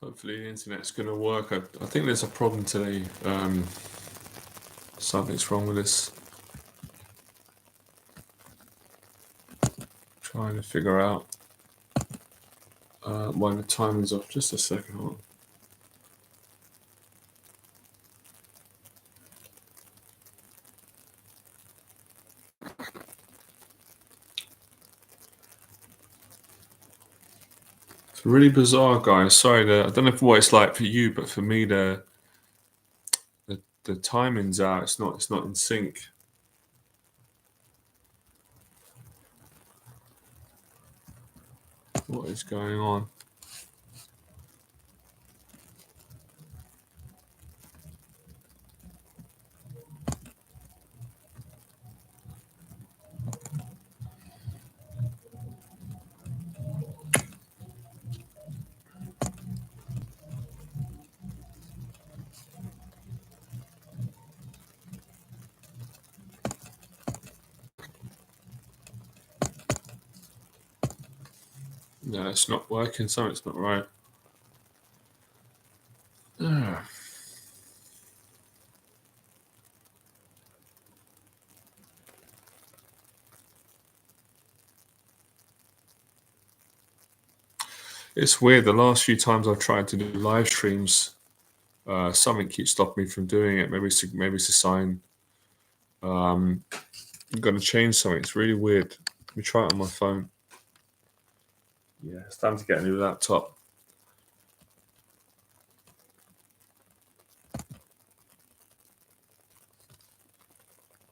Hopefully the internet's going to work. I think there's a problem today. Something's wrong with this. Trying to figure out why the timing's off. Just a second. Hold on. It's really bizarre, guys. Sorry, I don't know what it's like for you, but for me, the timing's out. It's not in sync. What is going on? No, it's not working. Something's not right. It's weird. The last few times I've tried to do live streams, something keeps stopping me from doing it. Maybe it's a sign. I'm going to change something. It's really weird. Let me try it on my phone. Yeah, it's time to get a new laptop.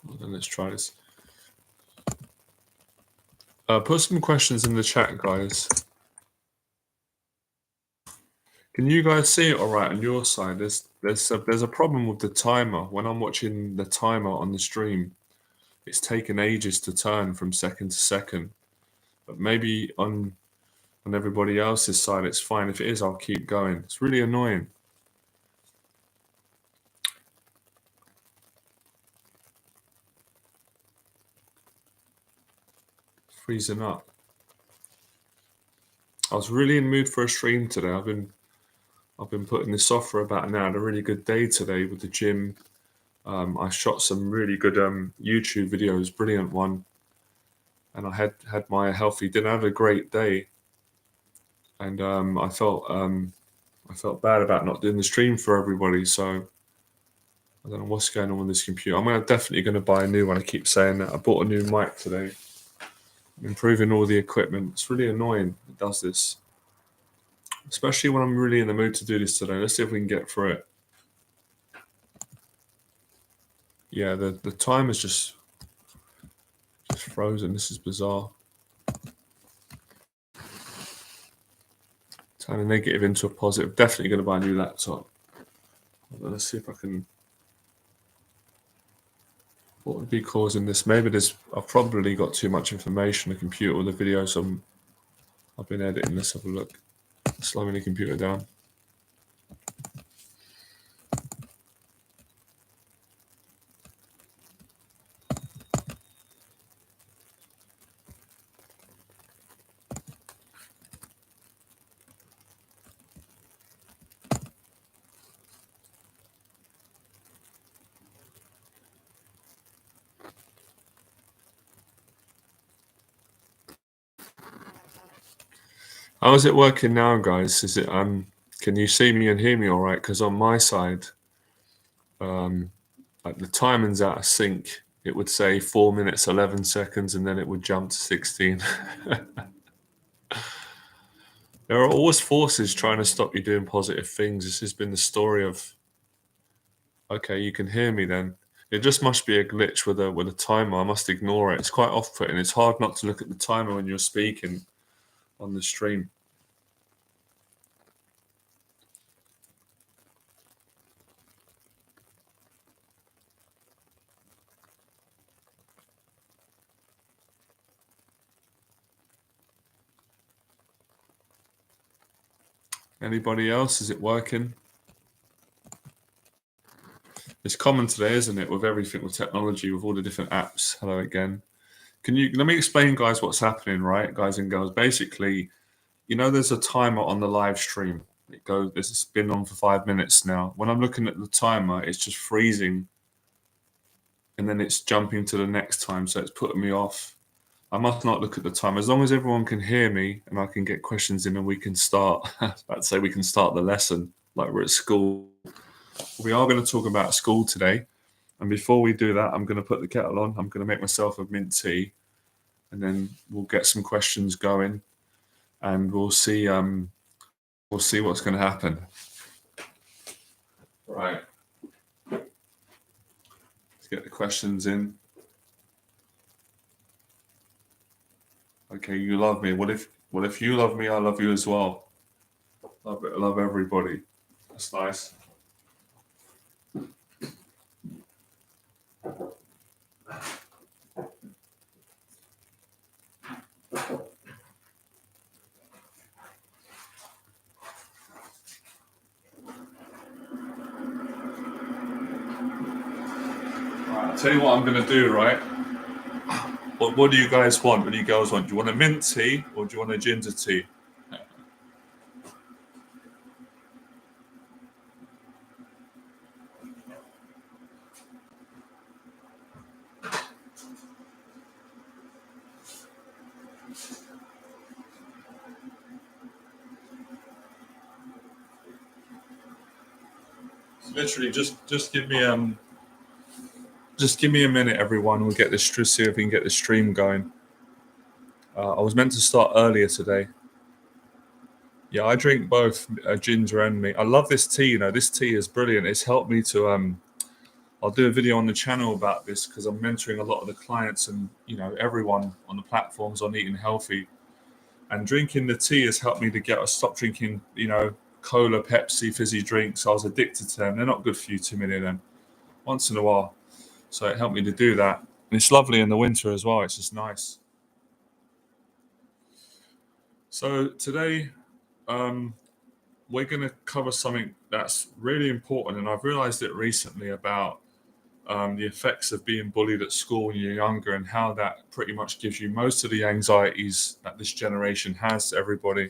Well, then let's try this. Put some questions in the chat, guys. Can you guys see it all right on your side? There's a problem with the timer. When I'm watching the timer on the stream, it's taken ages to turn from second to second. But maybe on everybody else's side, it's fine. If it is, I'll keep going. It's really annoying. Freezing up. I was really in the mood for a stream today. I've been putting this off for about an hour. I had a really good day today with the gym. I shot some really good YouTube videos, brilliant one. And I had my healthy dinner. I had a great day. And I felt bad about not doing the stream for everybody. So I don't know what's going on with this computer. I'm definitely going to buy a new one. I keep saying that. I bought a new mic today. I'm improving all the equipment. It's really annoying it does this. Especially when I'm really in the mood to do this today. Let's see if we can get through it. Yeah, the time is just frozen. This is bizarre. Turn a negative into a positive. Definitely going to buy a new laptop. Let's see if I can. What would be causing this? Maybe I've probably got too much information on the computer with the videos I've been editing. Let's have a look. Slowing the computer down. How is it working now, guys? Is it can you see me and hear me all right? Because on my side, like the timing's out of sync. It would say 4 minutes 11 seconds, and then it would jump to 16. There are always forces trying to stop you doing positive things. This has been the story of. Okay, you can hear me then. It just must be a glitch with a timer. I must ignore it. It's quite off-putting. It's hard not to look at the timer when you're speaking on the stream. Anybody else? Is it working? It's common today, isn't it, with everything with technology, with all the different apps. Hello again. Let me explain, guys, what's happening, right, guys and girls? Basically, there's a timer on the live stream. It goes. This has been on for 5 minutes now. When I'm looking at the timer, it's just freezing, and then it's jumping to the next time, so it's putting me off. I must not look at the time. As long as everyone can hear me and I can get questions in and we can start, I'd say we can start the lesson like we're at school. We are going to talk about school today. And before we do that, I'm going to put the kettle on. I'm going to make myself a mint tea, and then we'll get some questions going, and we'll see what's going to happen. Right. Let's get the questions in. Okay, you love me. What if you love me? I love you as well. Love everybody. That's nice. Right, I'll tell you what I'm going to do, right? What do you guys want? What do you girls want? Do you want a mint tea or do you want a ginger tea? Literally, just give me a minute, everyone. We'll get this. See if we can get the stream going. I was meant to start earlier today. Yeah, I drink both ginger and mint. I love this tea. This tea is brilliant. It's helped me to. I'll do a video on the channel about this because I'm mentoring a lot of the clients and everyone on the platforms on eating healthy. And drinking the tea has helped me to stop drinking, cola, Pepsi, fizzy drinks. I was addicted to them. They're not good for you, too many of them. Once in a while. So it helped me to do that. And it's lovely in the winter as well. It's just nice. So today, we're going to cover something that's really important. And I've realized it recently about the effects of being bullied at school when you're younger and how that pretty much gives you most of the anxieties that this generation has, everybody.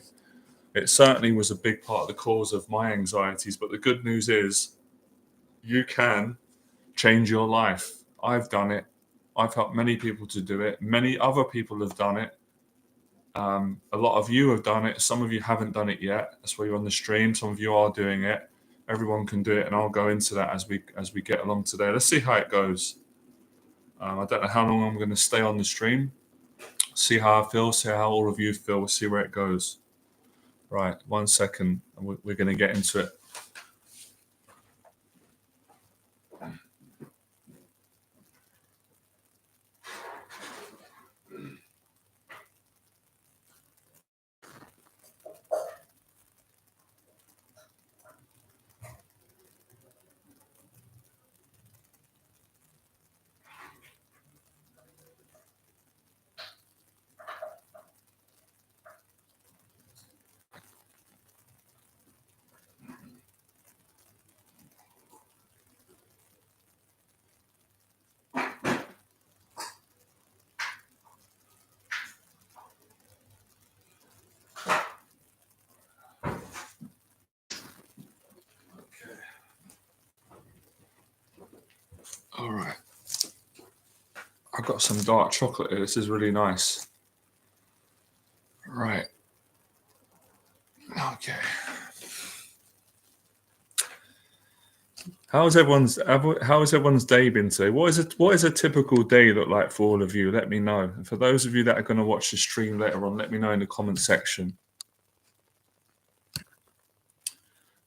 It certainly was a big part of the cause of my anxieties. But the good news is you can change your life. I've done it. I've helped many people to do it. Many other people have done it. A lot of you have done it. Some of you haven't done it yet. That's why you're on the stream. Some of you are doing it. Everyone can do it, and I'll go into that as we get along today. Let's see how it goes. I don't know how long I'm going to stay on the stream. See how I feel. See how all of you feel. We'll see where it goes. Right, 1 second. We're going to get into it. All right. I've got some dark chocolate here. This is really nice. Right. Okay. How has everyone's day been today? What is a typical day look like for all of you? Let me know. And for those of you that are going to watch the stream later on, let me know in the comment section.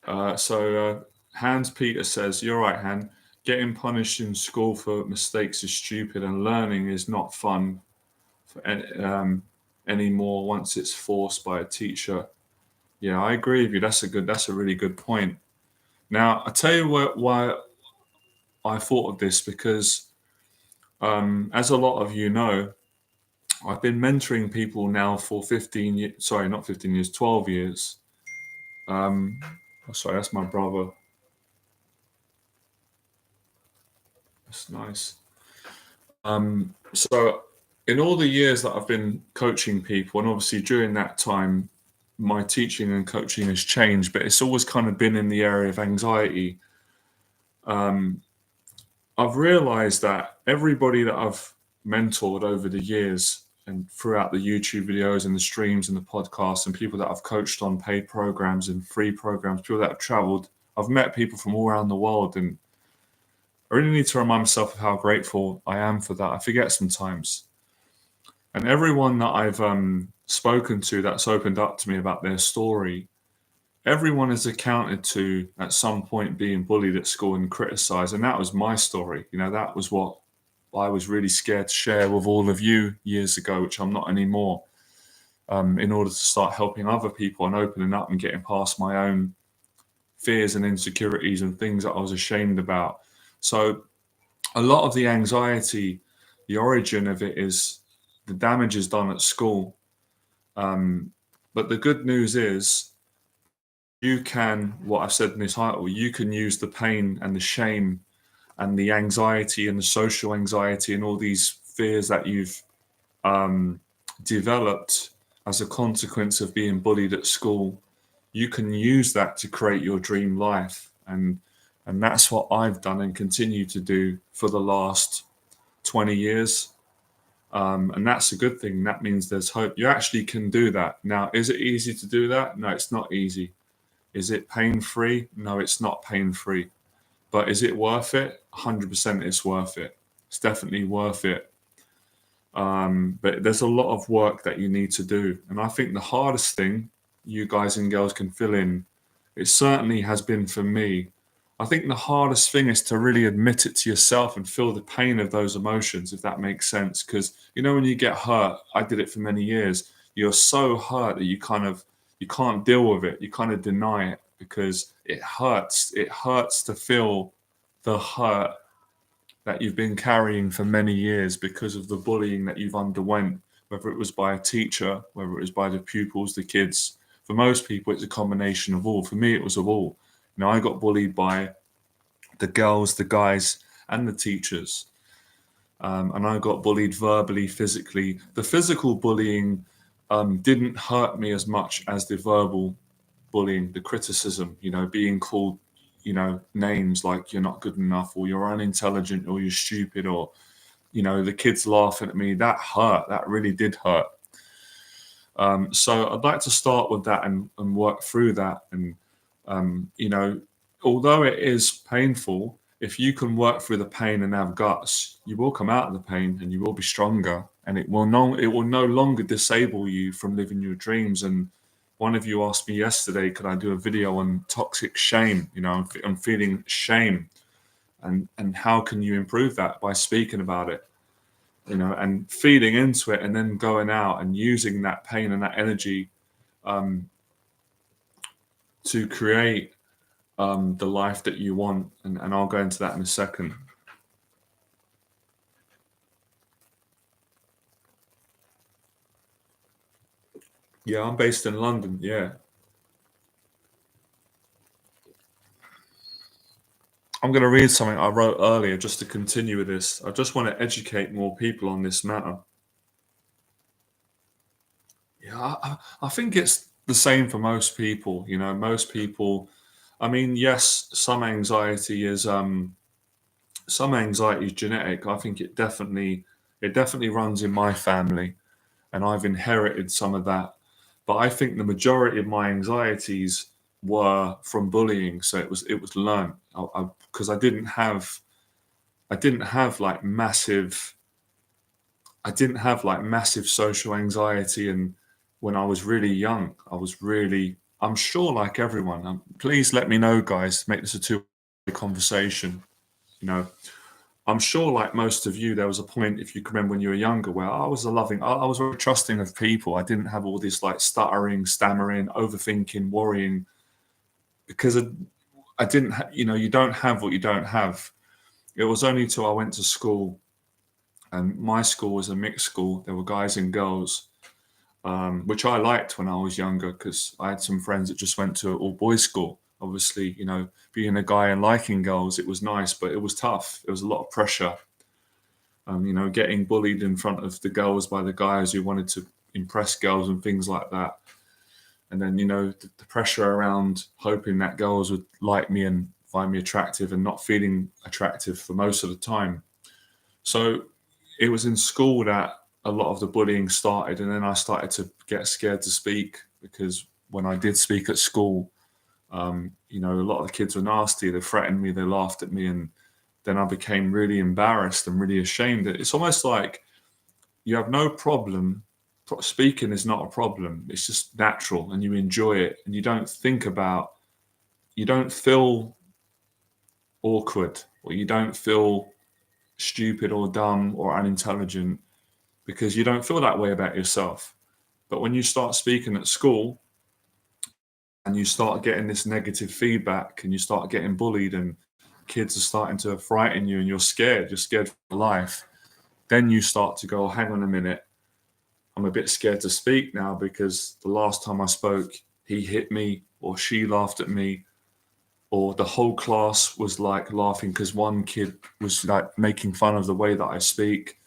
Hans Peter says, "You're right, Han. Getting punished in school for mistakes is stupid, and learning is not fun anymore once it's forced by a teacher." Yeah, I agree with you. That's a really good point. Now, I'll tell you why I thought of this, because as a lot of you know, I've been mentoring people now for 15 years. Sorry, not 15 years, 12 years. Sorry, that's my brother. That's nice. So in all the years that I've been coaching people, and obviously during that time, my teaching and coaching has changed, but it's always kind of been in the area of anxiety. I've realized that everybody that I've mentored over the years and throughout the YouTube videos and the streams and the podcasts, and people that I've coached on paid programs and free programs, people that have traveled, I've met people from all around the world, and I really need to remind myself of how grateful I am for that. I forget sometimes. And everyone that I've spoken to that's opened up to me about their story, everyone is accounted to at some point being bullied at school and criticized. And that was my story. That was what I was really scared to share with all of you years ago, which I'm not anymore, in order to start helping other people and opening up and getting past my own fears and insecurities and things that I was ashamed about. So a lot of the anxiety, the origin of it is the damage is done at school. But the good news is what I've said in this title, you can use the pain and the shame and the anxiety and the social anxiety and all these fears that you've developed as a consequence of being bullied at school. You can use that to create your dream life. And that's what I've done and continue to do for the last 20 years. And that's a good thing. That means there's hope. You actually can do that. Now, is it easy to do that? No, it's not easy. Is it pain-free? No, it's not pain-free. But is it worth it? 100% it's worth it. It's definitely worth it. But there's a lot of work that you need to do. And I think the hardest thing you guys and girls can fill in, it certainly has been for me. I think the hardest thing is to really admit it to yourself and feel the pain of those emotions, if that makes sense. Because, when you get hurt, I did it for many years, you're so hurt that you can't deal with it. You kind of deny it because it hurts. It hurts to feel the hurt that you've been carrying for many years because of the bullying that you've underwent, whether it was by a teacher, whether it was by the pupils, the kids. For most people, it's a combination of all. For me, it was of all. I got bullied by the girls, the guys, and the teachers. And I got bullied verbally, physically. The physical bullying didn't hurt me as much as the verbal bullying, the criticism, being called, names like you're not good enough or you're unintelligent or you're stupid or, the kids laughing at me. That hurt. That really did hurt. So I'd like to start with that and work through that. And, although it is painful, if you can work through the pain and have guts, you will come out of the pain and you will be stronger, and it will no longer disable you from living your dreams. And one of you asked me yesterday, could I do a video on toxic shame? I'm feeling shame, and how can you improve that? By speaking about it, and feeding into it, and then going out and using that pain and that energy to create the life that you want. And I'll go into that in a second. Yeah, I'm based in London. Yeah. I'm going to read something I wrote earlier just to continue with this. I just want to educate more people on this matter. Yeah, I think it's the same for most people. Most people, yes, some anxiety is genetic. I think it definitely runs in my family, and I've inherited some of that. But I think the majority of my anxieties were from bullying. So it was learned because I didn't have like massive social anxiety. And when I was really young, I'm sure, like everyone, please let me know, guys, make this a two-way conversation. I'm sure, like most of you, there was a point, if you can remember when you were younger, where I was very trusting of people. I didn't have all this like stuttering, stammering, overthinking, worrying, because I didn't, you don't have what you don't have. It was only till I went to school, and my school was a mixed school. There were guys and girls, which I liked when I was younger, because I had some friends that just went to all boys school. Obviously, being a guy and liking girls, it was nice, but it was tough. There was a lot of pressure. Getting bullied in front of the girls by the guys who wanted to impress girls and things like that. And then, the pressure around hoping that girls would like me and find me attractive and not feeling attractive for most of the time. So it was in school that a lot of the bullying started. And then I started to get scared to speak, because when I did speak at school, a lot of the kids were nasty. They threatened me, they laughed at me. And then I became really embarrassed and really ashamed. It's almost like you have no problem. Speaking is not a problem. It's just natural and you enjoy it, and you don't feel awkward, or you don't feel stupid or dumb or unintelligent, because you don't feel that way about yourself. But when you start speaking at school and you start getting this negative feedback and you start getting bullied and kids are starting to frighten you and you're scared for life, then you start to go, hang on a minute, I'm a bit scared to speak now, because the last time I spoke, he hit me or she laughed at me, or the whole class was like laughing because one kid was like making fun of the way that I speak.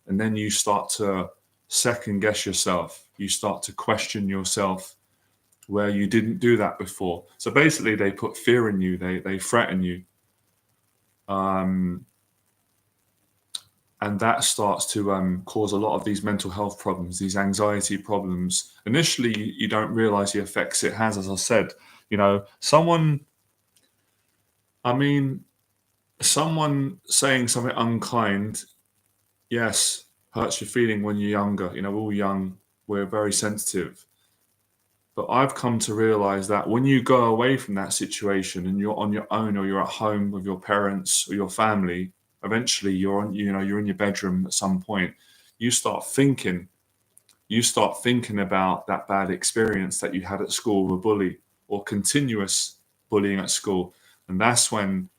And then you start to second guess yourself. You start to question yourself where you didn't do that before. So basically they put fear in you. They threaten you. And that starts to cause a lot of these mental health problems, these anxiety problems. Initially, you don't realize the effects it has. As I said, someone saying something unkind, yes, hurts your feeling when you're younger. We're all young, we're very sensitive. But I've come to realize that when you go away from that situation and you're on your own, or you're at home with your parents or your family, eventually you're in your bedroom at some point, you start thinking about that bad experience that you had at school with a bully, or continuous bullying at school. And that's when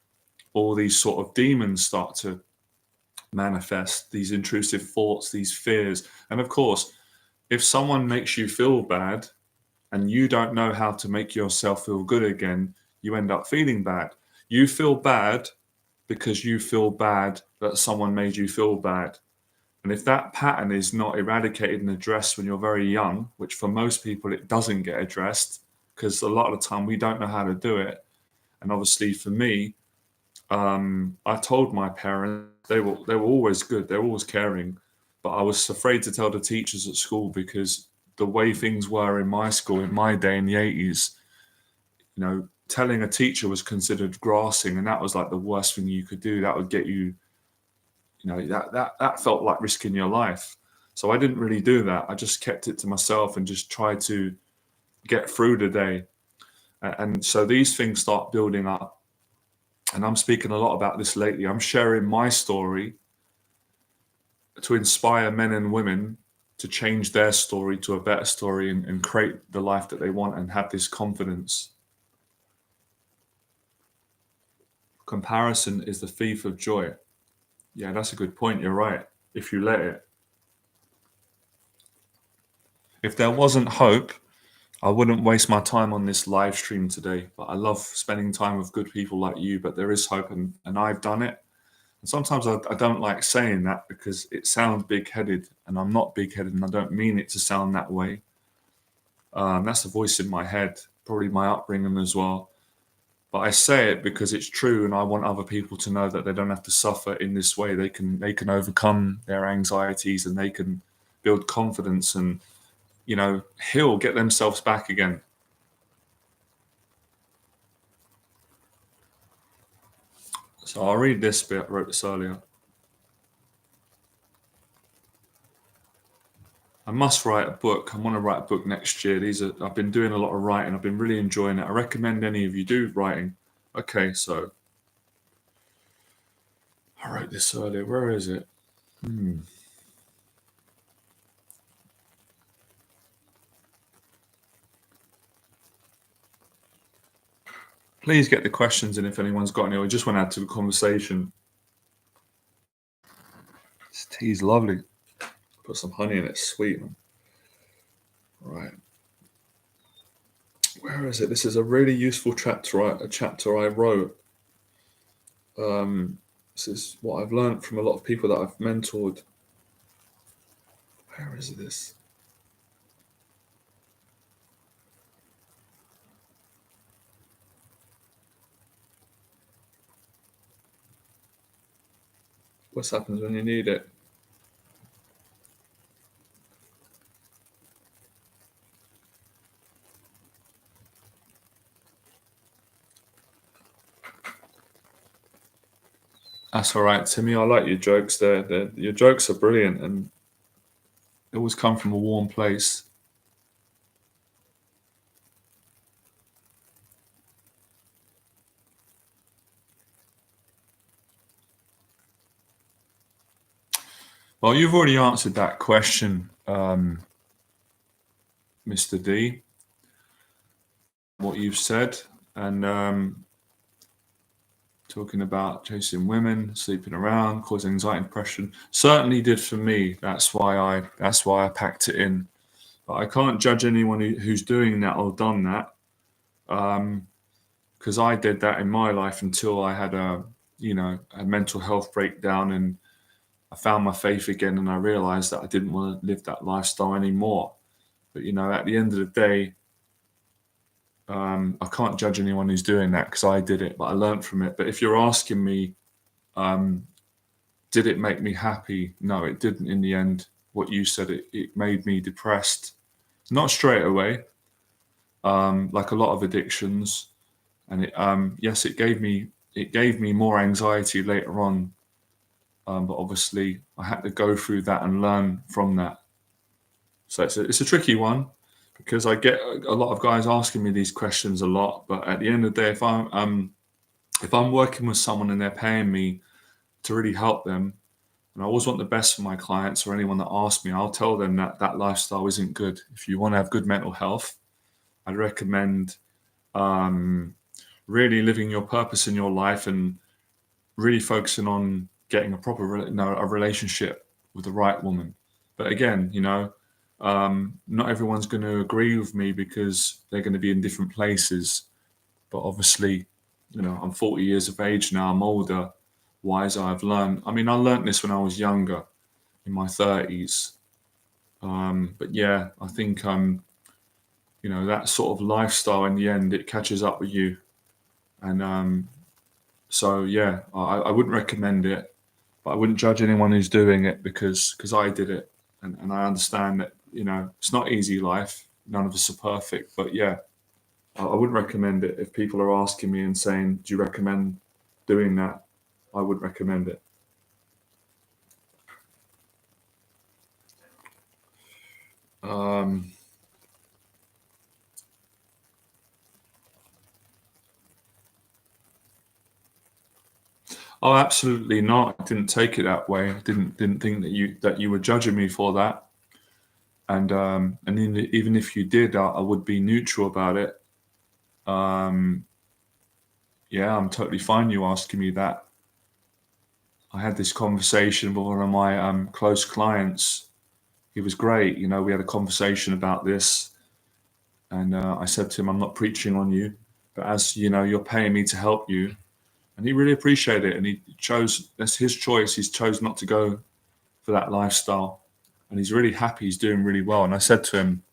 all these sort of demons start to manifest, these intrusive thoughts, these fears. And of course, if someone makes you feel bad and you don't know how to make yourself feel good again, you end up feeling bad. You feel bad because you feel bad that someone made you feel bad. And if that pattern is not eradicated and addressed when you're very young, which for most people it doesn't get addressed, because a lot of the time we don't know how to do it. And obviously for me, I told my parents, they were always good, they were always caring, but I was afraid to tell the teachers at school, because the way things were in my school in my day in the 80s, telling a teacher was considered grassing, and that was like the worst thing you could do. That would get you, that felt like risking your life. So I didn't really do that. I just kept it to myself and just tried to get through the day. And so these things start building up. And I'm speaking a lot about this lately. I'm sharing my story to inspire men and women to change their story to a better story, and create the life that they want and have this confidence. Comparison is the thief of joy. Yeah, that's a good point. You're right. If you let it. If there wasn't hope, I wouldn't waste my time on this live stream today. But I love spending time with good people like you. But there is hope, and I've done it. And sometimes I don't like saying that, because it sounds big-headed, and I'm not big-headed, and I don't mean it to sound that way. That's the voice in my head, probably my upbringing as well. But I say it because it's true, and I want other people to know that they don't have to suffer in this way. They can overcome their anxieties, and they can build confidence and, heal, get themselves back again. So I'll read this bit. I wrote this earlier. I must write a book. I want to write a book next year. I've been doing a lot of writing. I've been really enjoying it. I recommend any of you do writing. Okay, so I wrote this earlier. Where is it? Please get the questions in if anyone's got any. I just want to add to the conversation. This tea's lovely. Put some honey in it, sweet. Right. Where is it? This is a really useful chapter. A chapter I wrote. This is what I've learned from a lot of people that I've mentored. Where is this? What happens when you need it? That's all right, Timmy. I like your jokes. Your jokes are brilliant and they always come from a warm place. Well, you've already answered that question, Mr. D, what you've said. And talking about chasing women, sleeping around, causing anxiety and depression, certainly did for me. That's why I packed it in. But I can't judge anyone who's doing that or done that, because I did that in my life until I had a mental health breakdown, and I found my faith again, and I realized that I didn't want to live that lifestyle anymore. But at the end of the day, I can't judge anyone who's doing that because I did it, but I learned from it. But if you're asking me, did it make me happy? No, it didn't in the end. What you said, it made me depressed. Not straight away, like a lot of addictions. And yes, it gave me more anxiety later on. But obviously I had to go through that and learn from that. So it's a tricky one because I get a lot of guys asking me these questions a lot. But at the end of the day, if I'm working with someone and they're paying me to really help them, and I always want the best for my clients or anyone that asks me, I'll tell them that that lifestyle isn't good. If you want to have good mental health, I'd recommend really living your purpose in your life and really focusing on getting a proper a relationship with the right woman. But again, not everyone's going to agree with me because they're going to be in different places. But obviously, I'm 40 years of age now. I'm older, wiser. I've learned. I mean, I learned this when I was younger, in my 30s. But yeah, I think that sort of lifestyle in the end, it catches up with you. And so yeah, I wouldn't recommend it, but I wouldn't judge anyone who's doing it because I did it, and I understand that it's not easy life. None of us are perfect, but yeah, I wouldn't recommend it. If people are asking me and saying, "Do you recommend doing that?" I would recommend it. Um, oh, absolutely not. I didn't take it that way. I didn't think that you were judging me for that. And even if you did, I would be neutral about it. Um, yeah, I'm totally fine you asking me that. I had this conversation with one of my close clients. He was great. We had a conversation about this, and I said to him, "I'm not preaching on you, but as you're paying me to help you." And he really appreciated it, and he chose. That's his choice. He's chose not to go for that lifestyle, and he's really happy. He's doing really well. And I said to him,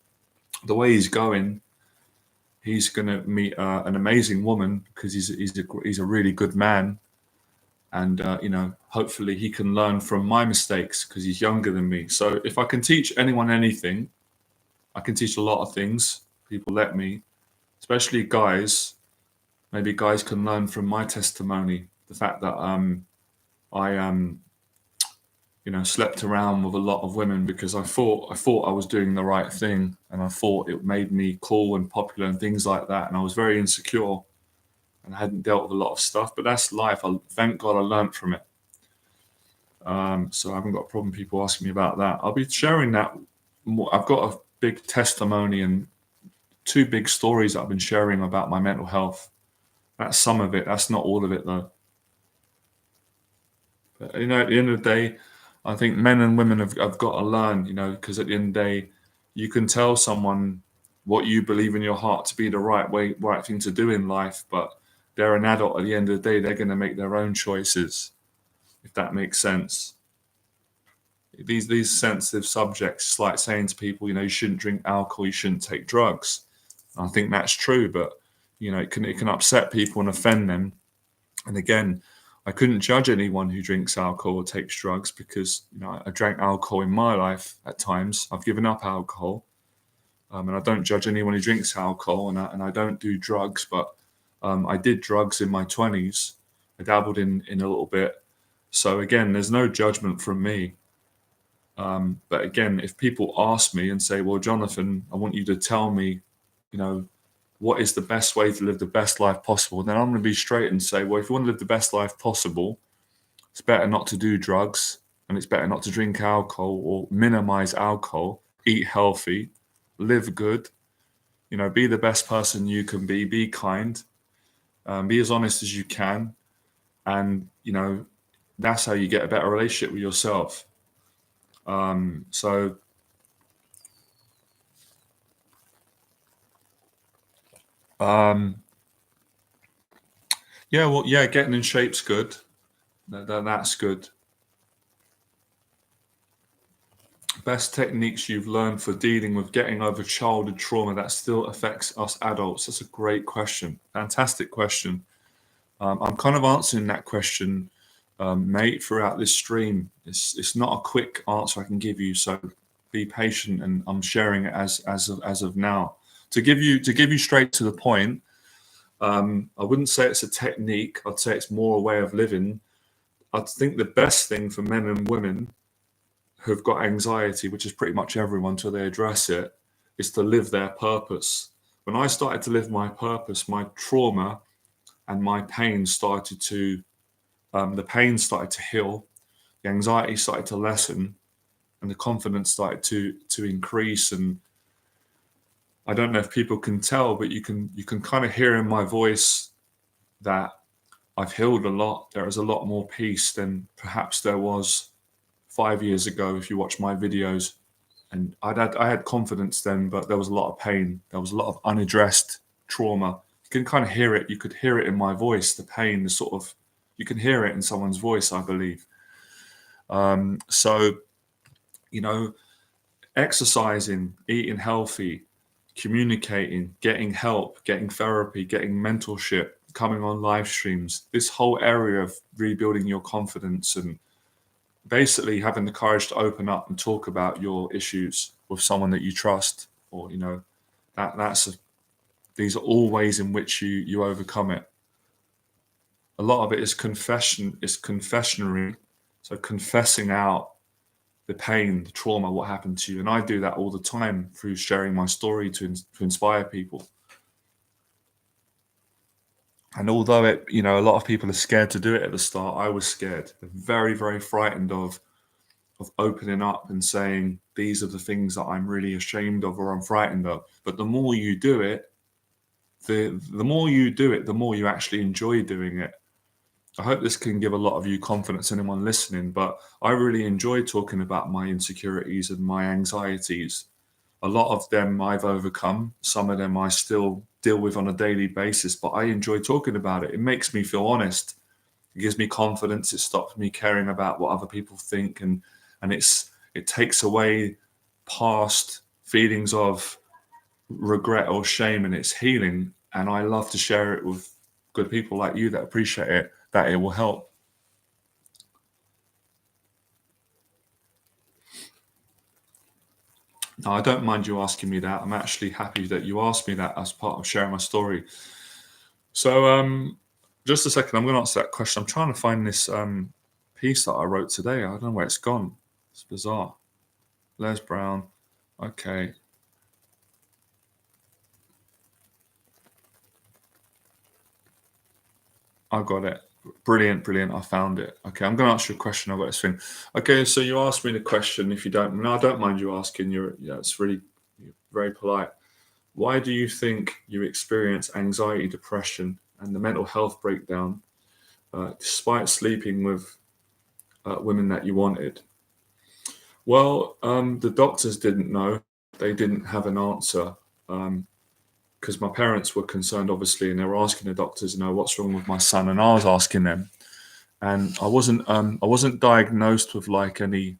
the way he's going, he's going to meet an amazing woman because he's a really good man, and hopefully he can learn from my mistakes because he's younger than me. So if I can teach anyone anything, I can teach a lot of things. People let me, especially guys. Maybe guys can learn from my testimony. The fact that I slept around with a lot of women because I thought I was doing the right thing, and I thought it made me cool and popular and things like that. And I was very insecure, and I hadn't dealt with a lot of stuff. But that's life. Thank God I learned from it. So I haven't got a problem people asking me about that. I'll be sharing that more. I've got a big testimony and two big stories that I've been sharing about my mental health. That's some of it. That's not all of it though. But at the end of the day, I think men and women have got to learn, because at the end of the day, you can tell someone what you believe in your heart to be the right thing to do in life, but they're an adult at the end of the day. They're going to make their own choices, if that makes sense. These sensitive subjects, it's like saying to people, you shouldn't drink alcohol, you shouldn't take drugs. I think that's true, but it can upset people and offend them. And again, I couldn't judge anyone who drinks alcohol or takes drugs because, I drank alcohol in my life at times. I've given up alcohol, and I don't judge anyone who drinks alcohol, and I don't do drugs, but I did drugs in my 20s. I dabbled in a little bit. So again, there's no judgment from me. But again, if people ask me and say, well, Jonathan, I want you to tell me, what is the best way to live the best life possible? Then I'm going to be straight and say, well, if you want to live the best life possible, it's better not to do drugs, and it's better not to drink alcohol or minimize alcohol, eat healthy, live good, be the best person you can be kind, be as honest as you can. And, that's how you get a better relationship with yourself. So yeah, well, yeah, getting in shape's good. That's good. Best techniques you've learned for dealing with getting over childhood trauma that still affects us adults? That's a great question. Fantastic question. I'm kind of answering that question, mate, throughout this stream. It's not a quick answer I can give you, so be patient, and I'm sharing it as of now. To give you straight to the point, I wouldn't say it's a technique. I'd say it's more a way of living. I think the best thing for men and women who've got anxiety, which is pretty much everyone till they address it, is to live their purpose. When I started to live my purpose, my trauma and my pain started to, the pain started to heal, the anxiety started to lessen, and the confidence started to increase. And I don't know if people can tell, but you can kind of hear in my voice that I've healed a lot. There is a lot more peace than perhaps there was 5 years ago. If you watch my videos, and I had confidence then, but there was a lot of pain. There was a lot of unaddressed trauma. You can kind of hear it. You could hear it in my voice, the pain, the sort of, you can hear it in someone's voice, I believe. So, exercising, eating healthy, communicating, getting help, getting therapy, getting mentorship, coming on live streams, this whole area of rebuilding your confidence and basically having the courage to open up and talk about your issues with someone that you trust, or these are all ways in which you overcome it. A lot of it is confessionary, so confessing out the pain, the trauma, what happened to you. And I do that all the time through sharing my story to inspire people. And although a lot of people are scared to do it at the start, I was scared, very, very frightened of opening up and saying, these are the things that I'm really ashamed of or I'm frightened of. But the more you do it, the more you actually enjoy doing it. I hope this can give a lot of you confidence, anyone listening, but I really enjoy talking about my insecurities and my anxieties. A lot of them I've overcome. Some of them I still deal with on a daily basis, but I enjoy talking about it. It makes me feel honest. It gives me confidence. It stops me caring about what other people think, and it takes away past feelings of regret or shame, and it's healing. And I love to share it with good people like you that appreciate it, that it will help. Now, I don't mind you asking me that. I'm actually happy that you asked me that as part of sharing my story. So, just a second, I'm going to answer that question. I'm trying to find this piece that I wrote today. I don't know where it's gone. It's bizarre. Les Brown. Okay. I got it. Brilliant. I found it. Okay, I'm going to ask you a question. I've got this thing. Okay, so you asked me the question. If you don't, no, I don't mind you asking. It's really very polite. Why do you think you experience anxiety, depression, and the mental health breakdown, despite sleeping with women that you wanted? Well, the doctors didn't know. They didn't have an answer. Because my parents were concerned, obviously, and they were asking the doctors, what's wrong with my son, and I was asking them, and I wasn't diagnosed with like any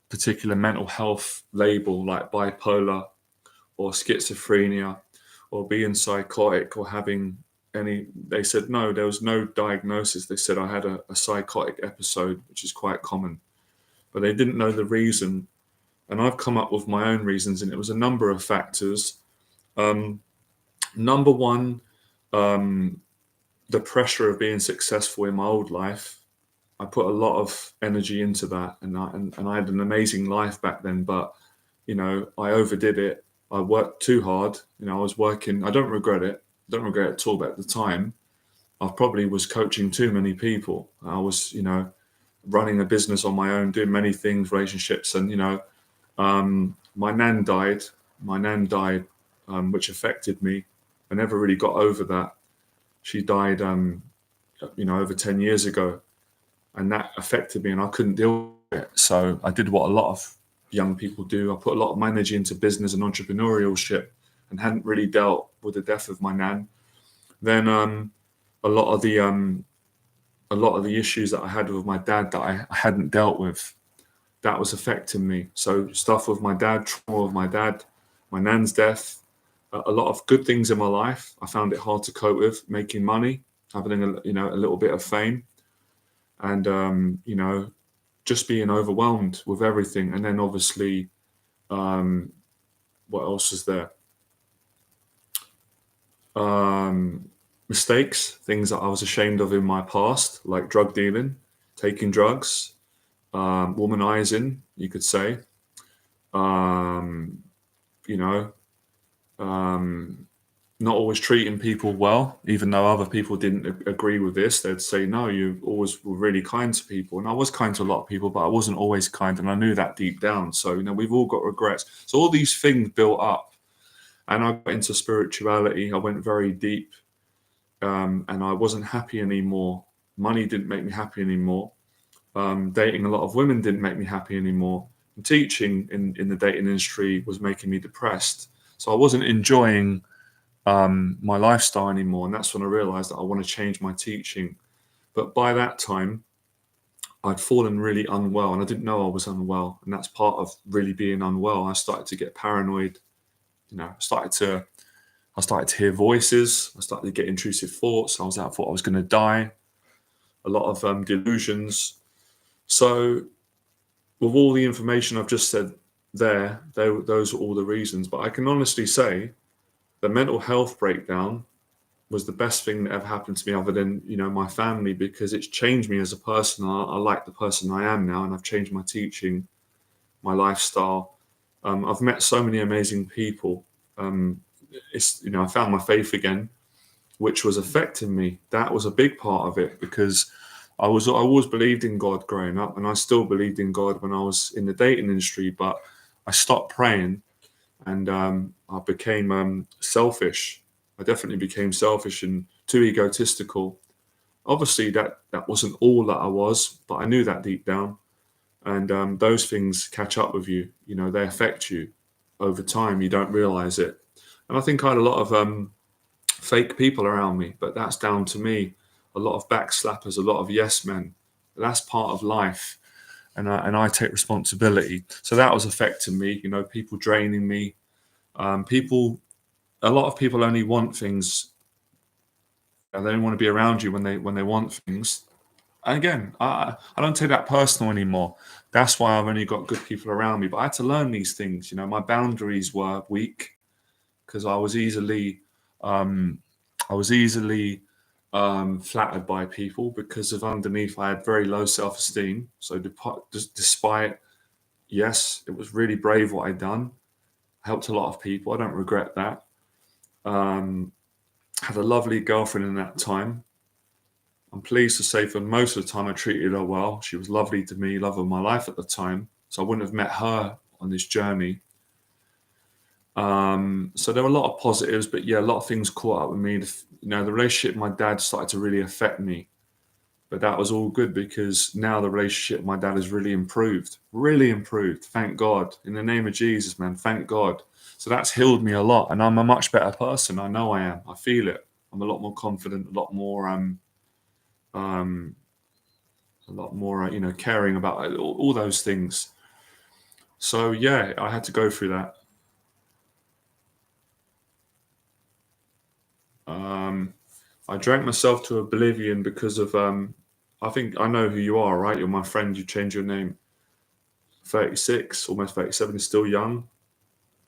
particular mental health label like bipolar or schizophrenia or being psychotic or having they said no, there was no diagnosis. They said I had a psychotic episode, which is quite common, but they didn't know the reason. And I've come up with my own reasons, and it was a number of factors. Number one, um, the pressure of being successful in my old life. I put a lot of energy into that, and I had an amazing life back then. But I overdid it. I worked too hard. I was working. I don't regret it. Don't regret it at all. But at the time, I probably was coaching too many people. I was, running a business on my own, doing many things, relationships, and my nan died. My nan died, which affected me. I never really got over that. She died, over 10 years ago, and that affected me, and I couldn't deal with it. So I did what a lot of young people do. I put a lot of my energy into business and entrepreneurship, and hadn't really dealt with the death of my nan. Then a lot of the issues that I had with my dad that I hadn't dealt with, that was affecting me. So stuff with my dad, trauma with my dad, my nan's death, a lot of good things in my life. I found it hard to cope with, making money, having a little bit of fame, and just being overwhelmed with everything. And then obviously, what else is there? Mistakes, things that I was ashamed of in my past, like drug dealing, taking drugs, womanizing, you could say. Um, you know, not always treating people well, even though other people didn't agree with this. They'd say, no, you always were really kind to people. And I was kind to a lot of people, but I wasn't always kind. And I knew that deep down. So, we've all got regrets. So all these things built up. And I got into spirituality. I went very deep, and I wasn't happy anymore. Money didn't make me happy anymore. Dating a lot of women didn't make me happy anymore. And teaching in the dating industry was making me depressed. So I wasn't enjoying my lifestyle anymore. And that's when I realized that I want to change my teaching. But by that time, I'd fallen really unwell, and I didn't know I was unwell. And that's part of really being unwell. I started to get paranoid. I started to hear voices. I started to get intrusive thoughts. I thought I was going to die. A lot of delusions. So with all the information I've just said those are all the reasons. But I can honestly say the mental health breakdown was the best thing that ever happened to me, other than my family, because it's changed me as a person. I like the person I am now, and I've changed my teaching, my lifestyle. I've met so many amazing people. I found my faith again, which was affecting me. That was a big part of it, because I always believed in God growing up, and I still believed in God when I was in the dating industry, but I stopped praying, and I became selfish. I definitely became selfish and too egotistical. Obviously, that wasn't all that I was, but I knew that deep down. And those things catch up with you. They affect you over time. You don't realize it. And I think I had a lot of fake people around me, but that's down to me. A lot of backslappers, a lot of yes men. That's part of life, and I take responsibility. So that was affecting me. People draining me. A lot of people only want things. They don't want to be around you when they want things. And again, I don't take that personal anymore. That's why I've only got good people around me. But I had to learn these things. My boundaries were weak, because I was easily flattered by people, because of underneath I had very low self-esteem. So despite, yes, it was really brave what I'd done. Helped a lot of people. I don't regret that. Had a lovely girlfriend in that time. I'm pleased to say for most of the time I treated her well. She was lovely to me, love of my life at the time. So I wouldn't have met her on this journey. So there were a lot of positives, but yeah, a lot of things caught up with me. The relationship with my dad started to really affect me, but that was all good, because now the relationship with my dad has really improved. Thank God. In the name of Jesus, man, thank God. So that's healed me a lot, and I'm a much better person. I know I am. I feel it. I'm a lot more confident, a lot more caring about all those things. So yeah, I had to go through that. I drank myself to oblivion because of I think I know who you are, right? You're my friend. You changed your name. 36, almost 37, is still young.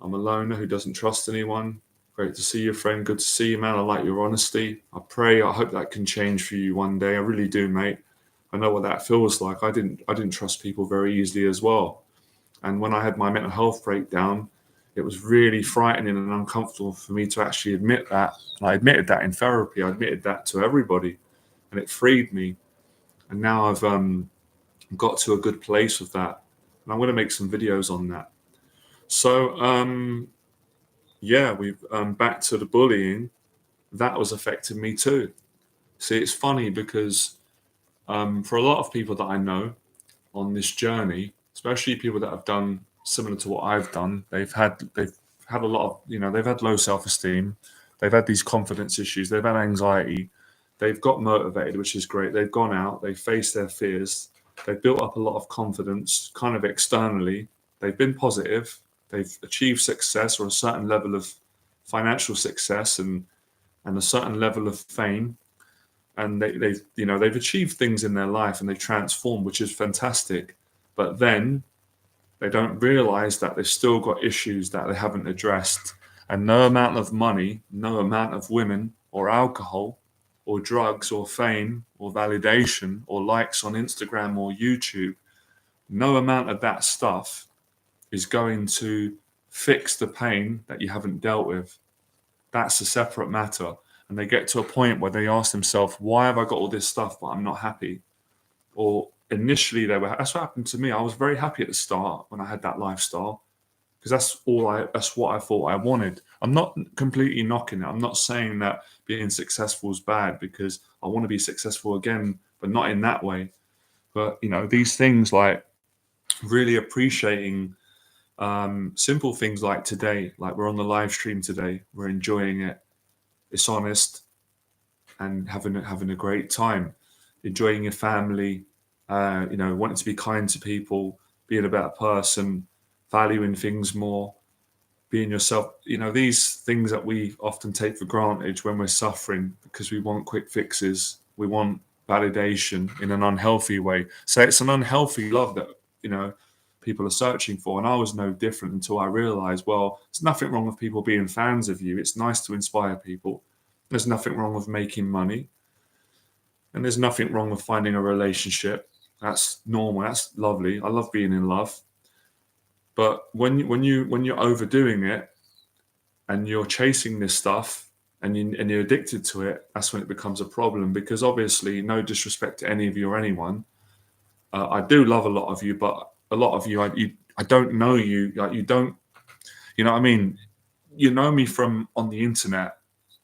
I'm a loner who doesn't trust anyone. Great to see you, friend. Good to see you, man. I like your honesty. I hope that can change for you one day. I really do, mate. I know what that feels like. I didn't trust people very easily as well. And when I had my mental health breakdown, it was really frightening and uncomfortable for me to actually admit that. And I admitted that in therapy. I admitted that to everybody, and it freed me. And now I've got to a good place with that. And I'm going to make some videos on that. So, yeah, we've back to the bullying. That was affecting me too. See, it's funny because for a lot of people that I know on this journey, especially people that have done similar to what I've done, they've had a lot of, they've had low self-esteem, they've had these confidence issues, they've had anxiety, they've got motivated, which is great. They've gone out, they've faced their fears, they've built up a lot of confidence, kind of externally. They've been positive, they've achieved success or a certain level of financial success and a certain level of fame, and they've achieved things in their life and they've transformed, which is fantastic. But then they don't realize that they've still got issues that they haven't addressed. And no amount of money, no amount of women or alcohol or drugs or fame or validation or likes on Instagram or YouTube, no amount of that stuff is going to fix the pain that you haven't dealt with. That's a separate matter. And they get to a point where they ask themselves, why have I got all this stuff, but I'm not happy? Or initially that's what happened to me. I was very happy at the start when I had that lifestyle because that's what I thought I wanted. I'm not completely knocking it. I'm not saying that being successful is bad, because I want to be successful again, but not in that way. But these things like really appreciating simple things like today, like we're on the live stream today, we're enjoying it. It's honest and having a great time, enjoying your family, wanting to be kind to people, being a better person, valuing things more, being yourself. These things that we often take for granted when we're suffering because we want quick fixes, we want validation in an unhealthy way. So it's an unhealthy love that people are searching for. And I was no different until I realized, well, there's nothing wrong with people being fans of you. It's nice to inspire people. There's nothing wrong with making money. And there's nothing wrong with finding a relationship. That's normal. That's lovely. I love being in love. But when you're overdoing it and you're chasing this stuff and you're addicted to it, that's when it becomes a problem. Because obviously, no disrespect to any of you or anyone, I do love a lot of you, but a lot of you, I don't know you. Like, you don't, you know what I mean? You know me from on the internet,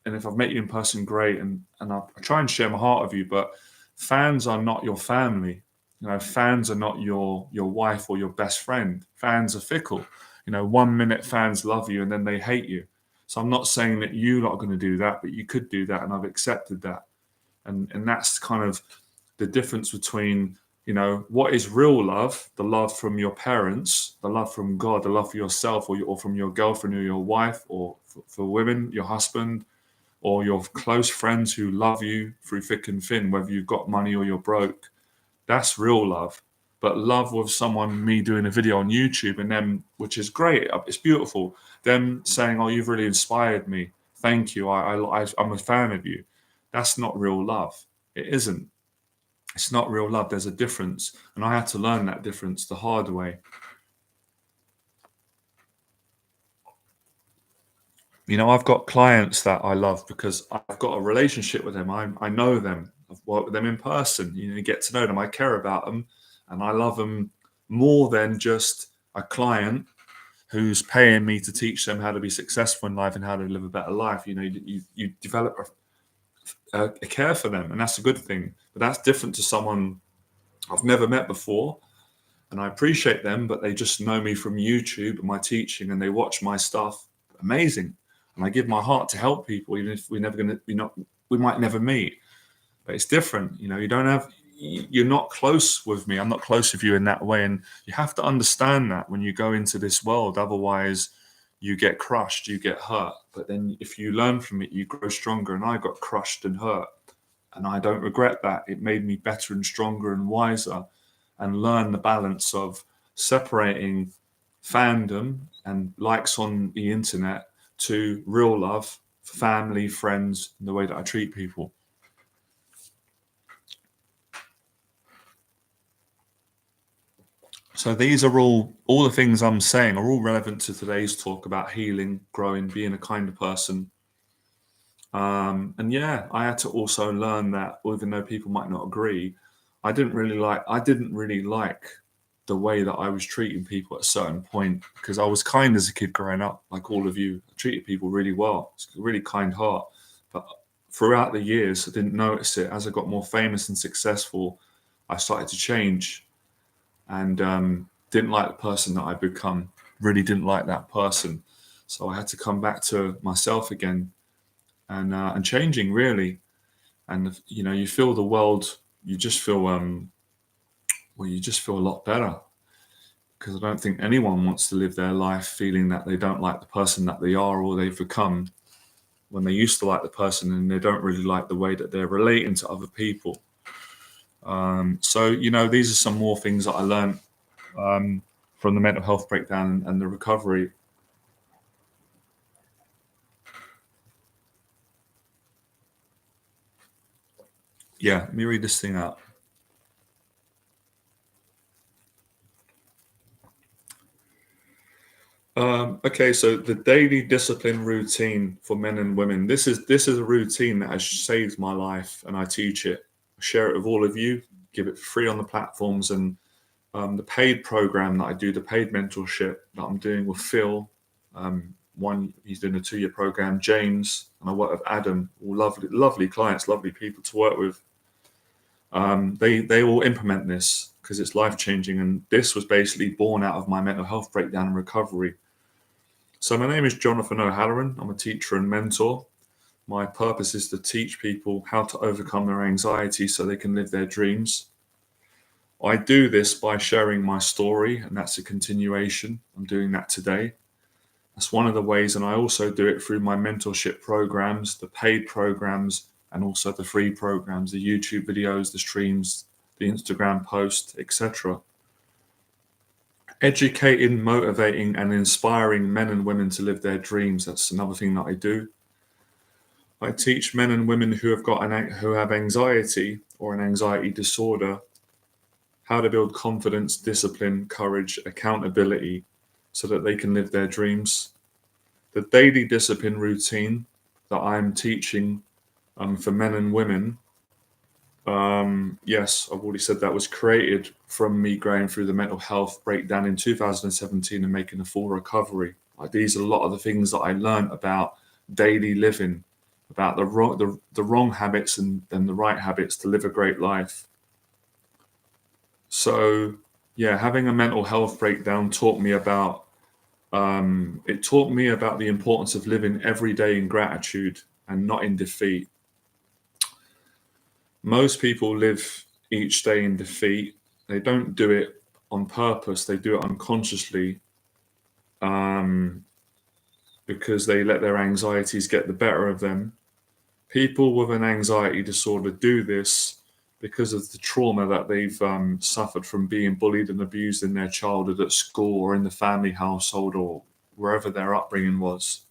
and if I've met you in person, great. And I try and share my heart with you, but fans are not your family. Fans are not your wife or your best friend. Fans are fickle. 1 minute fans love you and then they hate you. So I'm not saying that you're not going to do that, but you could do that, and I've accepted that. And that's kind of the difference between what is real love, the love from your parents, the love from God, the love for yourself, or from your girlfriend or your wife, or for women, your husband, or your close friends who love you through thick and thin, whether you've got money or you're broke. That's real love. But love with someone, me doing a video on YouTube, and them, which is great, it's beautiful, them saying, oh, you've really inspired me, thank you, I'm a fan of you. That's not real love. It isn't. It's not real love. There's a difference. And I had to learn that difference the hard way. I've got clients that I love because I've got a relationship with them. I know them. I've worked with them in person. You get to know them. I care about them, and I love them more than just a client who's paying me to teach them how to be successful in life and how to live a better life. You develop a care for them, and that's a good thing. But that's different to someone I've never met before, and I appreciate them, but they just know me from YouTube and my teaching, and they watch my stuff. Amazing. And I give my heart to help people, even if we might never meet. But it's different. You're not close with me. I'm not close with you in that way. And you have to understand that when you go into this world. Otherwise, you get crushed, you get hurt. But then if you learn from it, you grow stronger. And I got crushed and hurt. And I don't regret that. It made me better and stronger and wiser, and learn the balance of separating fandom and likes on the internet to real love, family, friends, and the way that I treat people. So these are all the things I'm saying are all relevant to today's talk about healing, growing, being a kinder person. And yeah, I had to also learn that even though people might not agree, I didn't really like the way that I was treating people at a certain point, because I was kind as a kid growing up, like all of you. I treated people really well. It's a really kind heart. But throughout the years, I didn't notice it. As I got more famous and successful, I started to change, and didn't like the person that I become. Really didn't like that person. So I had to come back to myself again, and changing really. And you feel the world. You just feel you just feel a lot better, because I don't think anyone wants to live their life feeling that they don't like the person that they are or they've become, when they used to like the person and they don't really like the way that they're relating to other people. So these are some more things that I learned from the mental health breakdown and the recovery. Yeah, let me read this thing out. Okay, so the daily discipline routine for men and women. This is a routine that has saved my life, and I teach it. I share it with all of you. Give it free on the platforms, and the paid program that I do, the paid mentorship that I'm doing with Phil. He's doing a 2-year program. James, and I work with Adam. All lovely clients, lovely people to work with. They all implement this because it's life changing, and this was basically born out of my mental health breakdown and recovery. So my name is Jonathan O'Halloran. I'm a teacher and mentor. My purpose is to teach people how to overcome their anxiety so they can live their dreams. I do this by sharing my story, and that's a continuation. I'm doing that today. That's one of the ways, and I also do it through my mentorship programs, the paid programs, and also the free programs, the YouTube videos, the streams, the Instagram posts, etc. Educating, motivating, and inspiring men and women to live their dreams. That's another thing that I do. I teach men and women who have anxiety or an anxiety disorder how to build confidence, discipline, courage, accountability, so that they can live their dreams. The daily discipline routine that I'm teaching for men and women, yes, I've already said that was created from me going through the mental health breakdown in 2017 and making a full recovery. These are a lot of the things that I learned about daily living, about the wrong habits and the right habits to live a great life. So, yeah, having a mental health breakdown taught me about the importance of living every day in gratitude and not in defeat. Most people live each day in defeat. They don't do it on purpose. They do it unconsciously, because they let their anxieties get the better of them. People with an anxiety disorder do this because of the trauma that they've suffered from being bullied and abused in their childhood, at school, or in the family household, or wherever their upbringing was.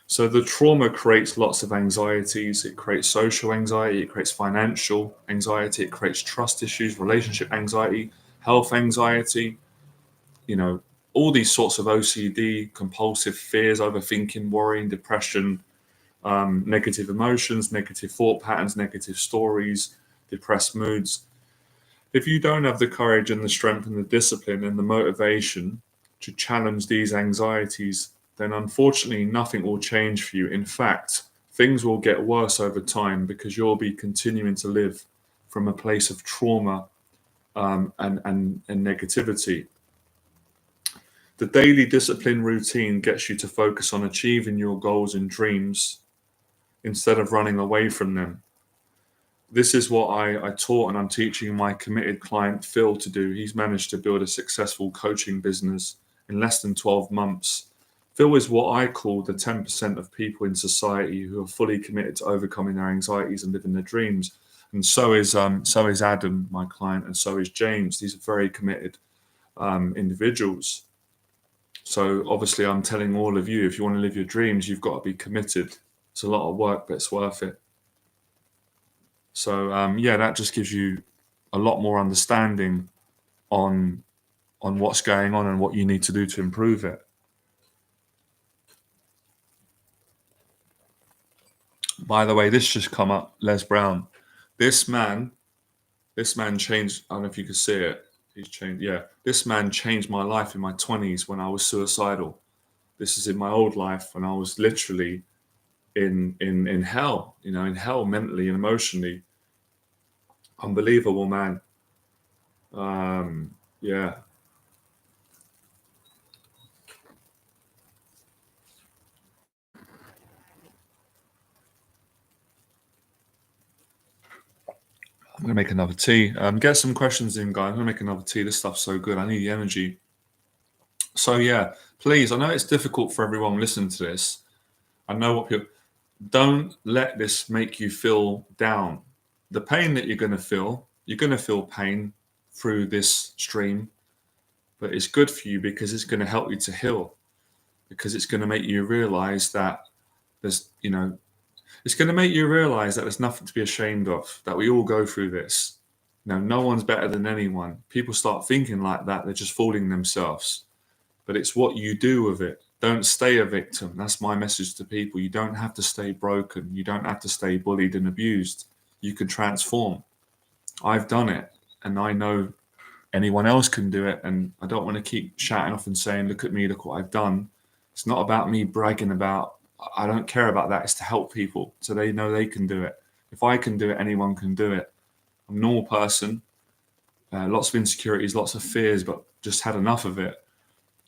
So the trauma creates lots of anxieties. It creates social anxiety, it creates financial anxiety, it creates trust issues, relationship anxiety, health anxiety, all these sorts of OCD, compulsive fears, overthinking, worrying, depression, negative emotions, negative thought patterns, negative stories, depressed moods. If you don't have the courage and the strength and the discipline and the motivation to challenge these anxieties, then unfortunately nothing will change for you. In fact, things will get worse over time, because you'll be continuing to live from a place of trauma and negativity. The daily discipline routine gets you to focus on achieving your goals and dreams instead of running away from them. This is what I taught and I'm teaching my committed client Phil to do. He's managed to build a successful coaching business in less than 12 months Phil is what I call the 10% of people in society who are fully committed to overcoming their anxieties and living their dreams. And so is Adam, my client, and so is James. These are very committed individuals. So obviously, I'm telling all of you, if you want to live your dreams, you've got to be committed. It's a lot of work, but it's worth it. So yeah, that just gives you a lot more understanding on what's going on and what you need to do to improve it. By the way, this just come up, Les Brown. This man changed. I don't know if you could see it. He's changed. Yeah, this man changed my life in my 20s when I was suicidal. This is in my old life when I was literally in hell. You know, in hell mentally and emotionally. Unbelievable man. Yeah. I'm gonna make another tea. Get some questions in, guys. I'm gonna make another tea. This stuff's so good. I need the energy. So yeah, please. I know it's difficult for everyone listening to this. I know what people. Don't let this make you feel down. The pain that you're gonna feel pain through this stream, but it's good for you because it's gonna help you to heal. Because it's gonna make you realize that there's, it's going to make you realize that there's nothing to be ashamed of, that we all go through this. No one's better than anyone. People start thinking like that, they're just fooling themselves. But it's what you do with it. Don't stay a victim. That's my message to people. You don't have to stay broken. You don't have to stay bullied and abused. You can transform. I've done it, and I know anyone else can do it. And I don't want to keep shouting off and saying, look at me, look what I've done. It's not about me bragging about, I don't care about that. It's to help people so they know they can do it. If I can do it, anyone can do it. I'm a normal person, lots of insecurities, lots of fears, but just had enough of it.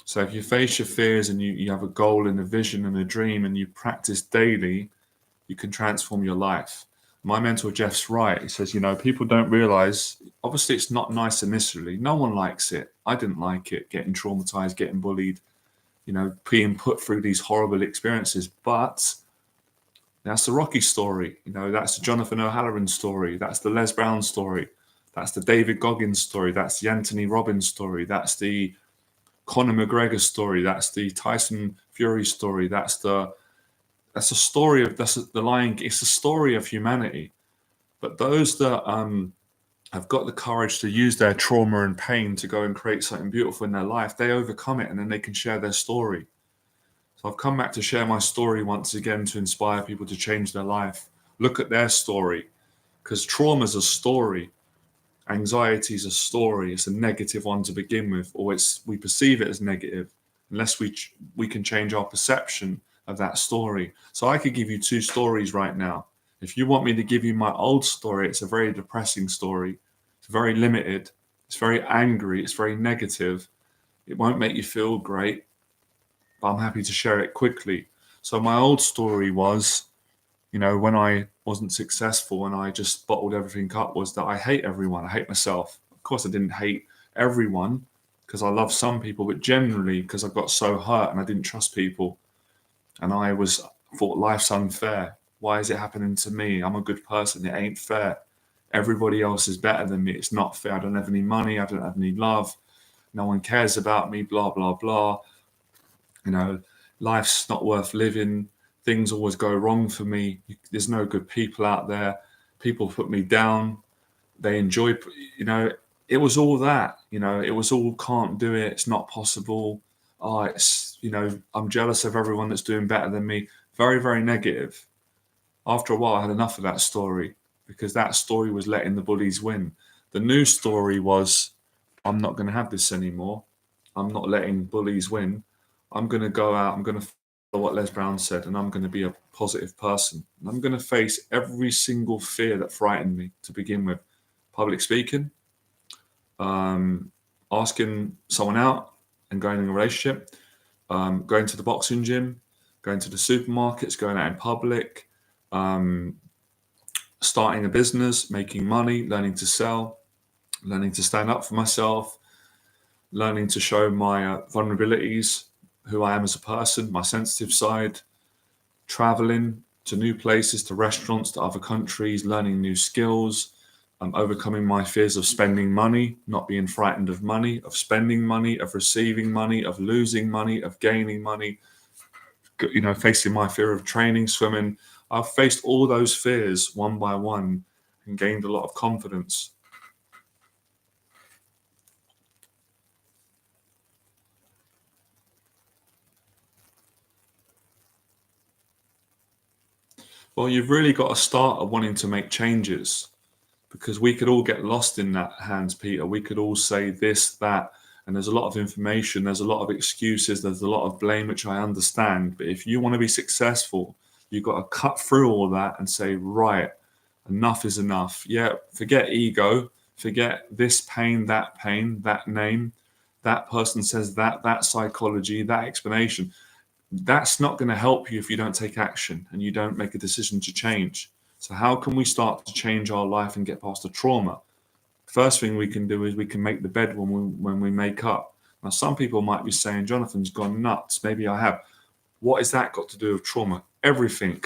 So if you face your fears and you have a goal and a vision and a dream and you practice daily, you can transform your life. My mentor, Jeff's right. He says, people don't realize, obviously it's not nice initially. No one likes it. I didn't like it, getting traumatized, getting bullied, being put through these horrible experiences. But that's the Rocky story. That's the Jonathan O'Halloran story. That's the Les Brown story. That's the David Goggins story. That's the Anthony Robbins story. That's the Conor McGregor story. That's the Tyson Fury story. That's the story of the Lion King. It's the story of humanity. But those that have got the courage to use their trauma and pain to go and create something beautiful in their life, they overcome it and then they can share their story. So I've come back to share my story once again to inspire people to change their life. Look at their story, because trauma's a story. Anxiety is a story. It's a negative one to begin with, or we perceive it as negative, unless we can change our perception of that story. So I could give you two stories right now. If you want me to give you my old story, it's a very depressing story. It's very limited. It's very angry. It's very negative. It won't make you feel great, but I'm happy to share it quickly. So my old story was, when I wasn't successful and I just bottled everything up, was that I hate everyone. I hate myself. Of course, I didn't hate everyone because I love some people, but generally because I got so hurt and I didn't trust people. And I thought life's unfair. Why is it happening to me? I'm a good person. It ain't fair. Everybody else is better than me. It's not fair. I don't have any money. I don't have any love. No one cares about me, blah, blah, blah. Life's not worth living. Things always go wrong for me. There's no good people out there. People put me down. They enjoy, it was all that, it was all can't do it. It's not possible. Oh, I'm jealous of everyone that's doing better than me. Very, very negative. After a while, I had enough of that story because that story was letting the bullies win. The new story was, I'm not going to have this anymore. I'm not letting bullies win. I'm going to go out. I'm going to follow what Les Brown said, and I'm going to be a positive person. And I'm going to face every single fear that frightened me to begin with. Public speaking, asking someone out and going in a relationship, going to the boxing gym, going to the supermarkets, going out in public, starting a business, making money, learning to sell, learning to stand up for myself, learning to show my vulnerabilities, who I am as a person, my sensitive side, traveling to new places, to restaurants, to other countries, learning new skills, overcoming my fears of spending money, not being frightened of money, of spending money, of receiving money, of losing money, of gaining money, facing my fear of training, swimming. I've faced all those fears one by one and gained a lot of confidence. Well, you've really got to start at wanting to make changes, because we could all get lost in that, Hans Peter. We could all say this, that, and there's a lot of information, there's a lot of excuses, there's a lot of blame, which I understand. But if you want to be successful, you've got to cut through all that and say, right, enough is enough. Yeah, forget ego, forget this pain, that name, that person says that psychology, that explanation. That's not going to help you if you don't take action and you don't make a decision to change. So how can we start to change our life and get past the trauma? First thing we can do is we can make the bed when we make up. Now, some people might be saying, Jonathan's gone nuts. Maybe I have. What has that got to do with trauma? Everything.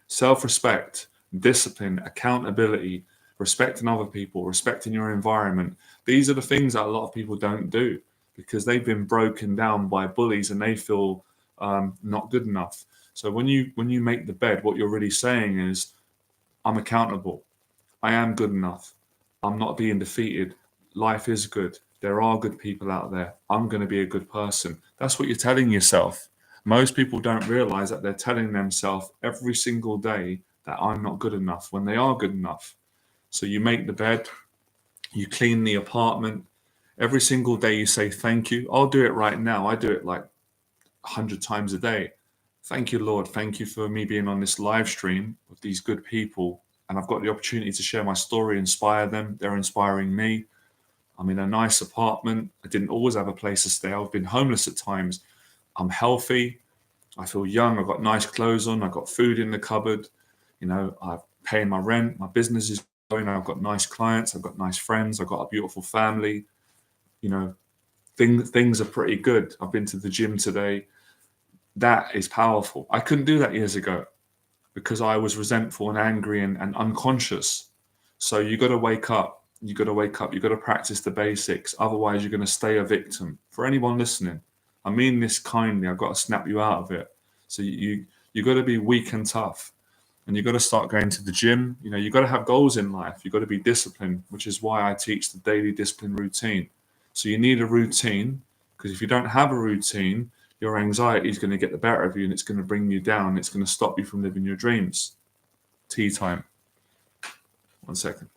Self-respect, discipline, accountability, respecting other people, respecting your environment. These are the things that a lot of people don't do because they've been broken down by bullies and they feel not good enough. So when you make the bed, what you're really saying is, I'm accountable. I am good enough. I'm not being defeated. Life is good. There are good people out there. I'm going to be a good person. That's what you're telling yourself. Most people don't realize that they're telling themselves every single day that I'm not good enough when they are good enough. So you make the bed, you clean the apartment. Every single day you say thank you. I'll do it right now. I do it like 100 times a day. Thank you, Lord. Thank you for me being on this live stream with these good people. And I've got the opportunity to share my story, inspire them. They're inspiring me. I'm in a nice apartment. I didn't always have a place to stay. I've been homeless at times. I'm healthy. I feel young. I've got nice clothes on. I've got food in the cupboard. I'm paying my rent. My business is going. I've got nice clients. I've got nice friends. I've got a beautiful family. Things are pretty good. I've been to the gym today. That is powerful. I couldn't do that years ago because I was resentful and angry and unconscious. So you got to wake up. You got to practice the basics. Otherwise, you're going to stay a victim. For anyone listening, I mean this kindly. I've got to snap you out of it. So you got to be weak and tough, and you got to start going to the gym. You got to have goals in life. You got to be disciplined, which is why I teach the daily discipline routine. So you need a routine, because if you don't have a routine, your anxiety is going to get the better of you and it's going to bring you down. It's going to stop you from living your dreams. Tea time. 1 second.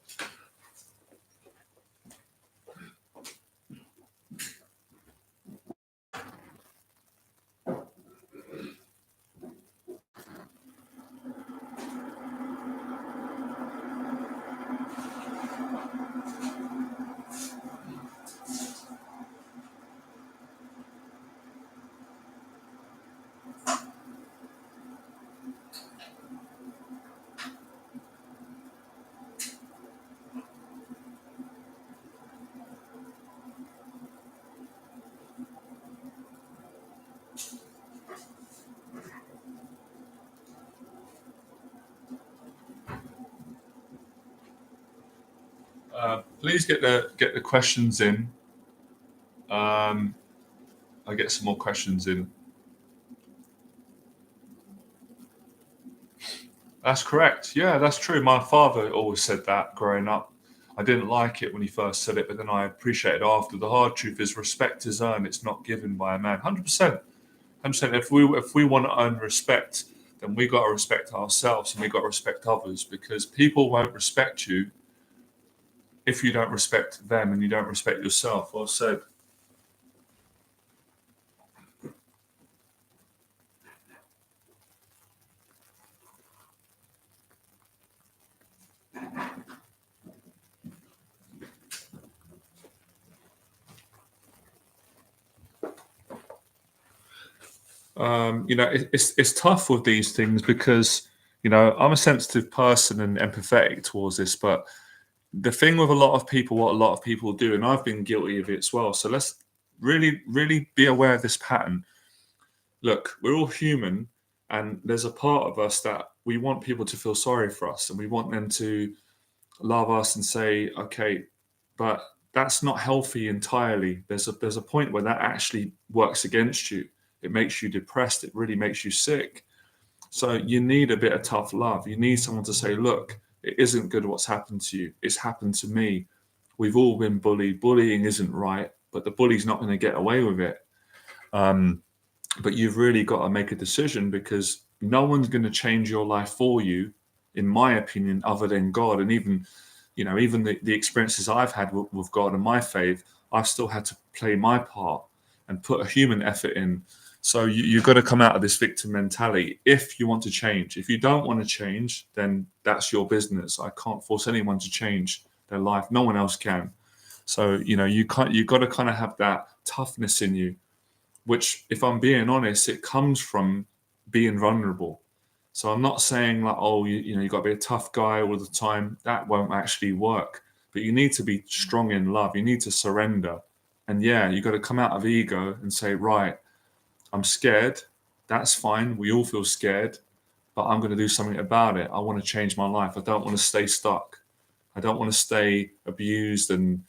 Please get the questions in. I'll get some more questions in. That's correct. Yeah, that's true. My father always said that growing up. I didn't like it when he first said it, but then I appreciated after. The hard truth is respect is earned. It's not given by a man. 100%. 100%. If we want to earn respect, then we got to respect ourselves and we got to respect others, because people won't respect you if you don't respect them and you don't respect yourself. Well said. It's tough with these things because I'm a sensitive person and empathetic towards this, but the thing with a lot of people, what a lot of people do, and I've been guilty of it as well. So really, really be aware of this pattern. Look, we're all human, and there's a part of us that we want people to feel sorry for us, and we want them to love us and say, okay, but that's not healthy entirely. There's a point where that actually works against you. It makes you depressed. It really makes you sick. So you need a bit of tough love. You need someone to say, look, it isn't good what's happened to you. It's happened to me. We've all been bullied. Bullying isn't right, but the bully's not going to get away with it. But you've really got to make a decision, because no one's going to change your life for you, in my opinion, other than God. And even, even the experiences I've had with God and my faith, I've still had to play my part and put a human effort in. So you've got to come out of this victim mentality if you want to change. If you don't want to change, then that's your business. I can't force anyone to change their life. No one else can. So, you've got to kind of have that toughness in you, which, if I'm being honest, it comes from being vulnerable. So I'm not saying like, oh, you got to be a tough guy all the time. That won't actually work. But you need to be strong in love. You need to surrender. And yeah, you got to come out of ego and say, right, I'm scared. That's fine. We all feel scared, but I'm going to do something about it. I want to change my life. I don't want to stay stuck. I don't want to stay abused and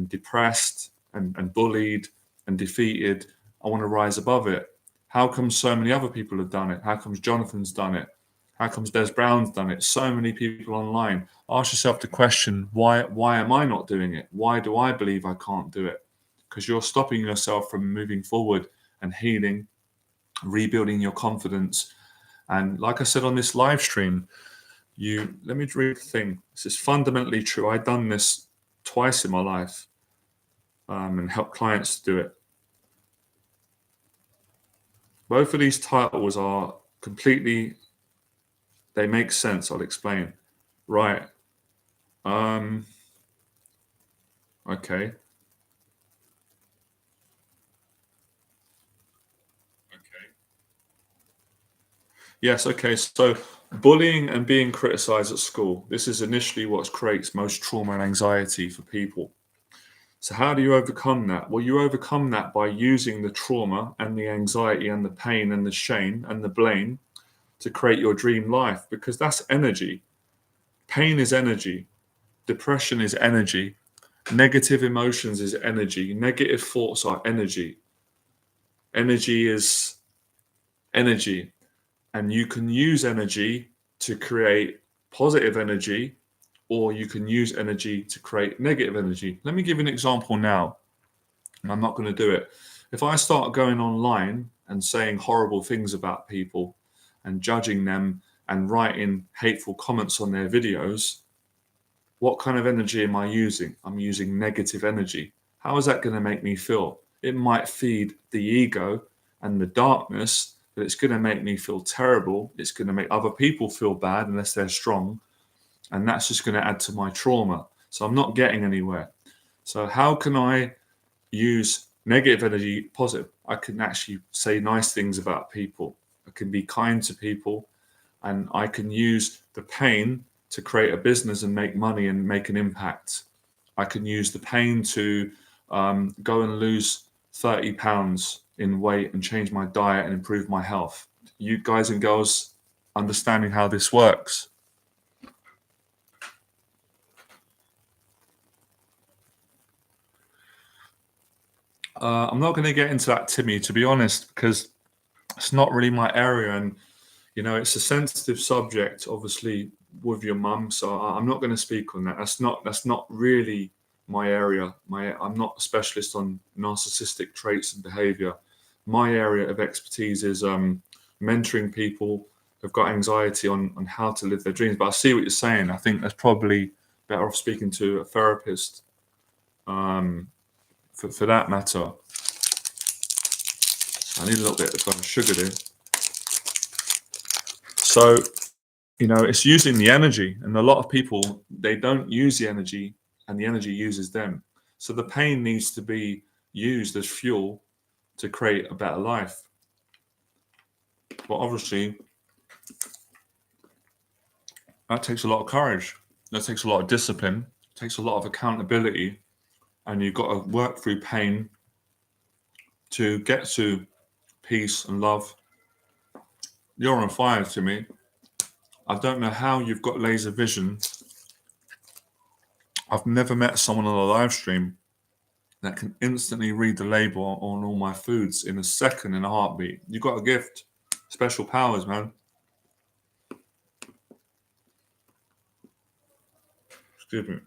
depressed and bullied and defeated. I want to rise above it. How come so many other people have done it? How comes Jonathan's done it? How comes Des Brown's done it? So many people online. Ask yourself the question, why am I not doing it? Why do I believe I can't do it? Because you're stopping yourself from moving forward and healing, rebuilding your confidence. And like I said on this live stream, let me read the thing. This is fundamentally true. I've done this twice in my life, and helped clients do it. Both of these titles are completely, they make sense. I'll explain. Right. Okay. Yes, okay. So bullying and being criticized at school. This is initially what creates most trauma and anxiety for people. So how do you overcome that? Well, you overcome that by using the trauma and the anxiety and the pain and the shame and the blame to create your dream life, because that's energy. Pain is energy. Depression is energy. Negative emotions is energy. Negative thoughts are energy. Energy is energy. And you can use energy to create positive energy, or you can use energy to create negative energy. Let me give you an example now, and I'm not going to do it. If I start going online and saying horrible things about people and judging them and writing hateful comments on their videos, what kind of energy am I using? I'm using negative energy. How is that going to make me feel? It might feed the ego and the darkness, but it's going to make me feel terrible. It's going to make other people feel bad unless they're strong. And that's just going to add to my trauma. So I'm not getting anywhere. So how can I use negative energy positive? I can actually say nice things about people. I can be kind to people, and I can use the pain to create a business and make money and make an impact. I can use the pain to go and lose 30 pounds in weight and change my diet and improve my health. You guys and girls understanding how this works? I'm not going to get into that, Timmy, to be honest, because it's not really my area, and it's a sensitive subject, obviously, with your mum. So I'm not going to speak on that. That's not really my area. I'm not a specialist on narcissistic traits and behaviour. My area of expertise is mentoring people who've got anxiety on how to live their dreams. But I see what you're saying. I think that's probably better off speaking to a therapist, for that matter. I need a little bit of sugar there. So, it's using the energy, and a lot of people, they don't use the energy, and the energy uses them. So the pain needs to be used as fuel to create a better life. But obviously, that takes a lot of courage. That takes a lot of discipline. It takes a lot of accountability, and you've got to work through pain to get to peace and love. You're on fire to me. I don't know how you've got laser vision. I've never met someone on a live stream that can instantly read the label on all my foods in a second, in a heartbeat. You got a gift. Special powers, man. Excuse me.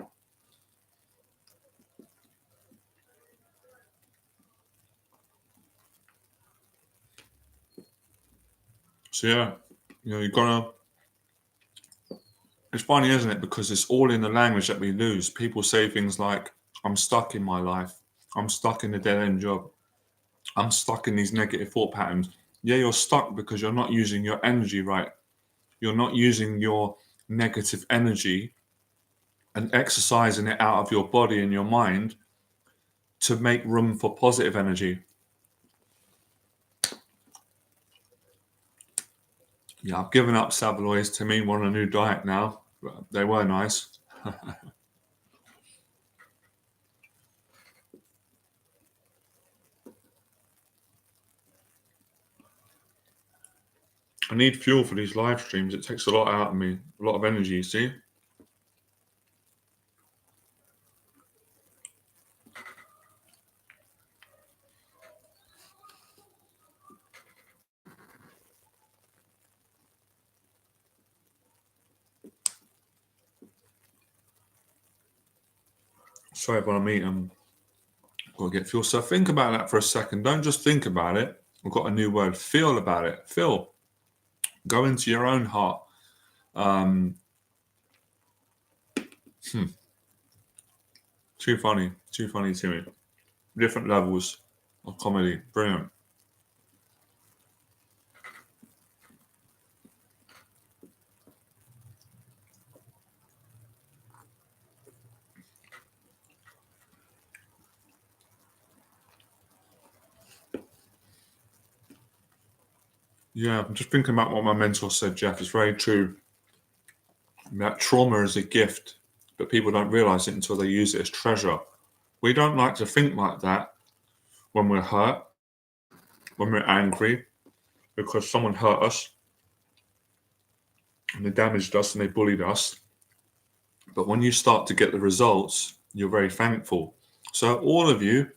So yeah, you're gonna. It's funny, isn't it? Because it's all in the language that we lose. People say things like, "I'm stuck in my life. I'm stuck in a dead end job. I'm stuck in these negative thought patterns." Yeah, you're stuck because you're not using your energy right. You're not using your negative energy and exercising it out of your body and your mind to make room for positive energy. Yeah, I've given up Saveloys. To me, we're on a new diet now. They were nice. I need fuel for these live streams. It takes a lot out of me, a lot of energy, you see? Sorry, but I'm eating. Got to get fuel. So think about that for a second. Don't just think about it. I've got a new word. Feel about it. Feel. Go into your own heart. Um, Too funny. Too funny to me. Different levels of comedy. Brilliant. Yeah, I'm just thinking about what my mentor said, Jeff. It's very true. That trauma is a gift, but people don't realize it until they use it as treasure. We don't like to think like that when we're hurt, when we're angry, because someone hurt us and they damaged us and they bullied us. But when you start to get the results, you're very thankful. So all of you,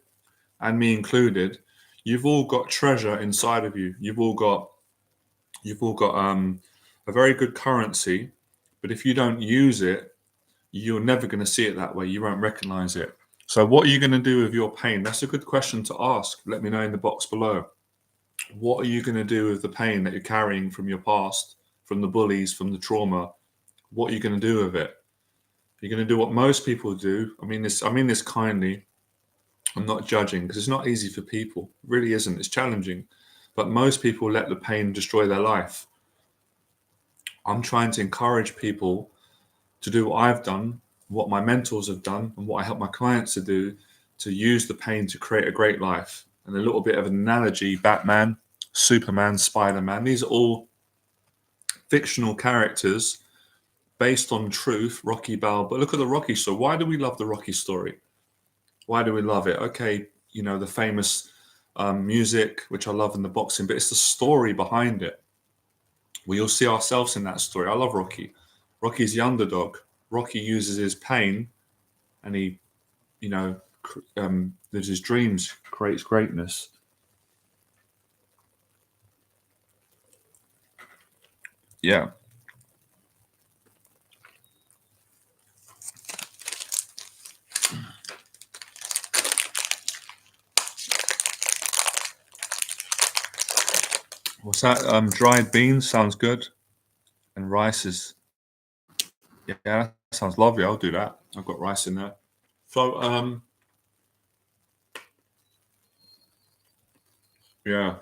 and me included, you've all got treasure inside of you. You've all got a very good currency, but if you don't use it, you're never going to see it that way. You won't recognize it. So what are you going to do with your pain? That's a good question to ask. Let me know in the box below. What are you going to do with the pain that you're carrying from your past, from the bullies, from the trauma? What are you going to do with it? You're going to do what most people do. I mean this kindly. I'm not judging because it's not easy for people. It really isn't. It's challenging. But most people let the pain destroy their life. I'm trying to encourage people to do what I've done, what my mentors have done, and what I help my clients to do, to use the pain to create a great life. And a little bit of an analogy, Batman, Superman, Spider-Man, these are all fictional characters based on truth, Rocky Balboa. Look at the Rocky story. Why do we love the Rocky story? Why do we love it? Okay, the famous music, which I love in the boxing, but it's the story behind it. We all see ourselves in that story. I love Rocky. Rocky's the underdog. Rocky uses his pain and he, lives his dreams, creates greatness. Yeah. What's that? Dried beans sounds good. And rice is, yeah, that sounds lovely. I'll do that. I've got rice in there. So, yeah.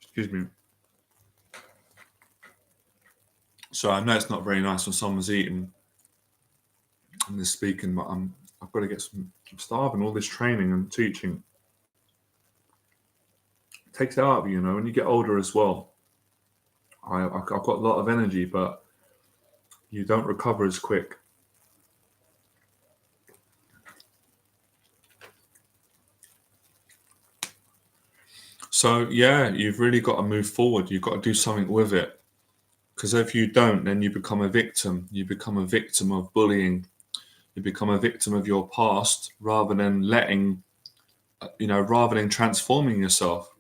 Excuse me. So I know it's not very nice when someone's eating and they're speaking, but I've got to get some. I'm starving. All this training and teaching takes it out of you. When you get older as well. I've got a lot of energy, but you don't recover as quick. So yeah, you've really got to move forward. You've got to do something with it. Because if you don't, then you become a victim. You become a victim of bullying. You become a victim of your past rather than rather than transforming yourself.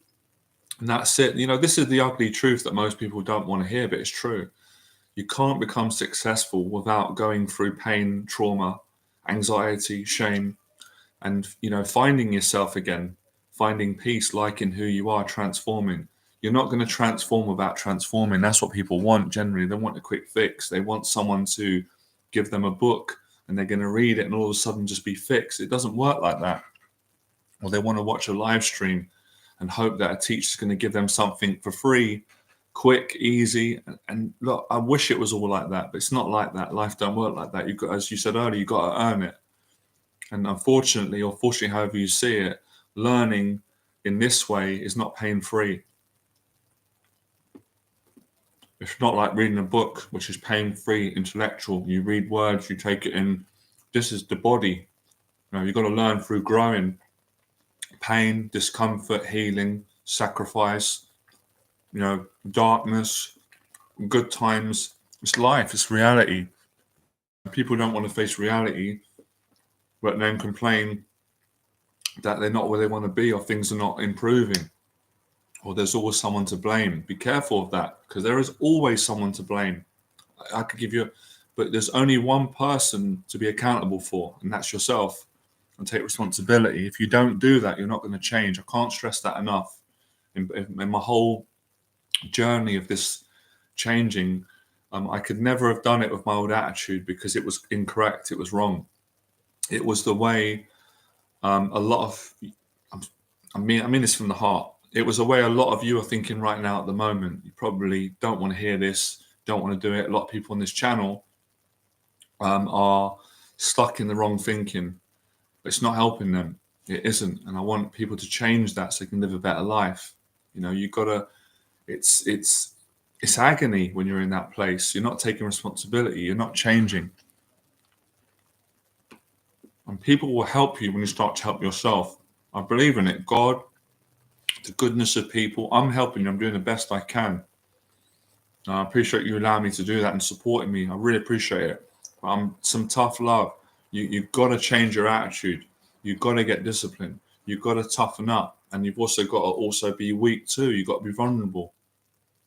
And that's it. This is the ugly truth that most people don't want to hear, but it's true. You can't become successful without going through pain, trauma, anxiety, shame, and finding yourself again, finding peace, liking who you are, transforming. You're not going to transform without transforming. That's what people want generally. They want a quick fix. They want someone to give them a book and they're going to read it and all of a sudden just be fixed. It doesn't work like that. Or they want to watch a live stream and hope that a teacher's going to give them something for free, quick, easy. And look, I wish it was all like that, but it's not like that. Life don't work like that. You've got, as you said earlier, you've got to earn it. And unfortunately, or fortunately, however you see it, learning in this way is not pain-free. It's not like reading a book, which is pain-free, intellectual. You read words, you take it in. This is the body. You've got to learn through growing. Pain, discomfort, healing, sacrifice, darkness, good times. It's life, it's reality. People don't want to face reality, but then complain that they're not where they want to be, or things are not improving, or there's always someone to blame. Be careful of that, because there is always someone to blame. I could give you, but there's only one person to be accountable for, and that's yourself, and take responsibility. If you don't do that, you're not going to change. I can't stress that enough. In my whole journey of this changing, I could never have done it with my old attitude, because it was incorrect. It was wrong. It was the way a lot of, I mean this from the heart. It was a way a lot of you are thinking right now at the moment. You probably don't want to hear this, don't want to do it. A lot of people on this channel are stuck in the wrong thinking. It's not helping them. It isn't. And I want people to change that so they can live a better life. You've got to, it's agony when you're in that place. You're not taking responsibility. You're not changing. And people will help you when you start to help yourself. I believe in it. God, the goodness of people. I'm helping you. I'm doing the best I can. I appreciate you allowing me to do that and supporting me. I really appreciate it. Some tough love. You've got to change your attitude. You've got to get disciplined. You've got to toughen up. And you've also got to be weak too. You've got to be vulnerable.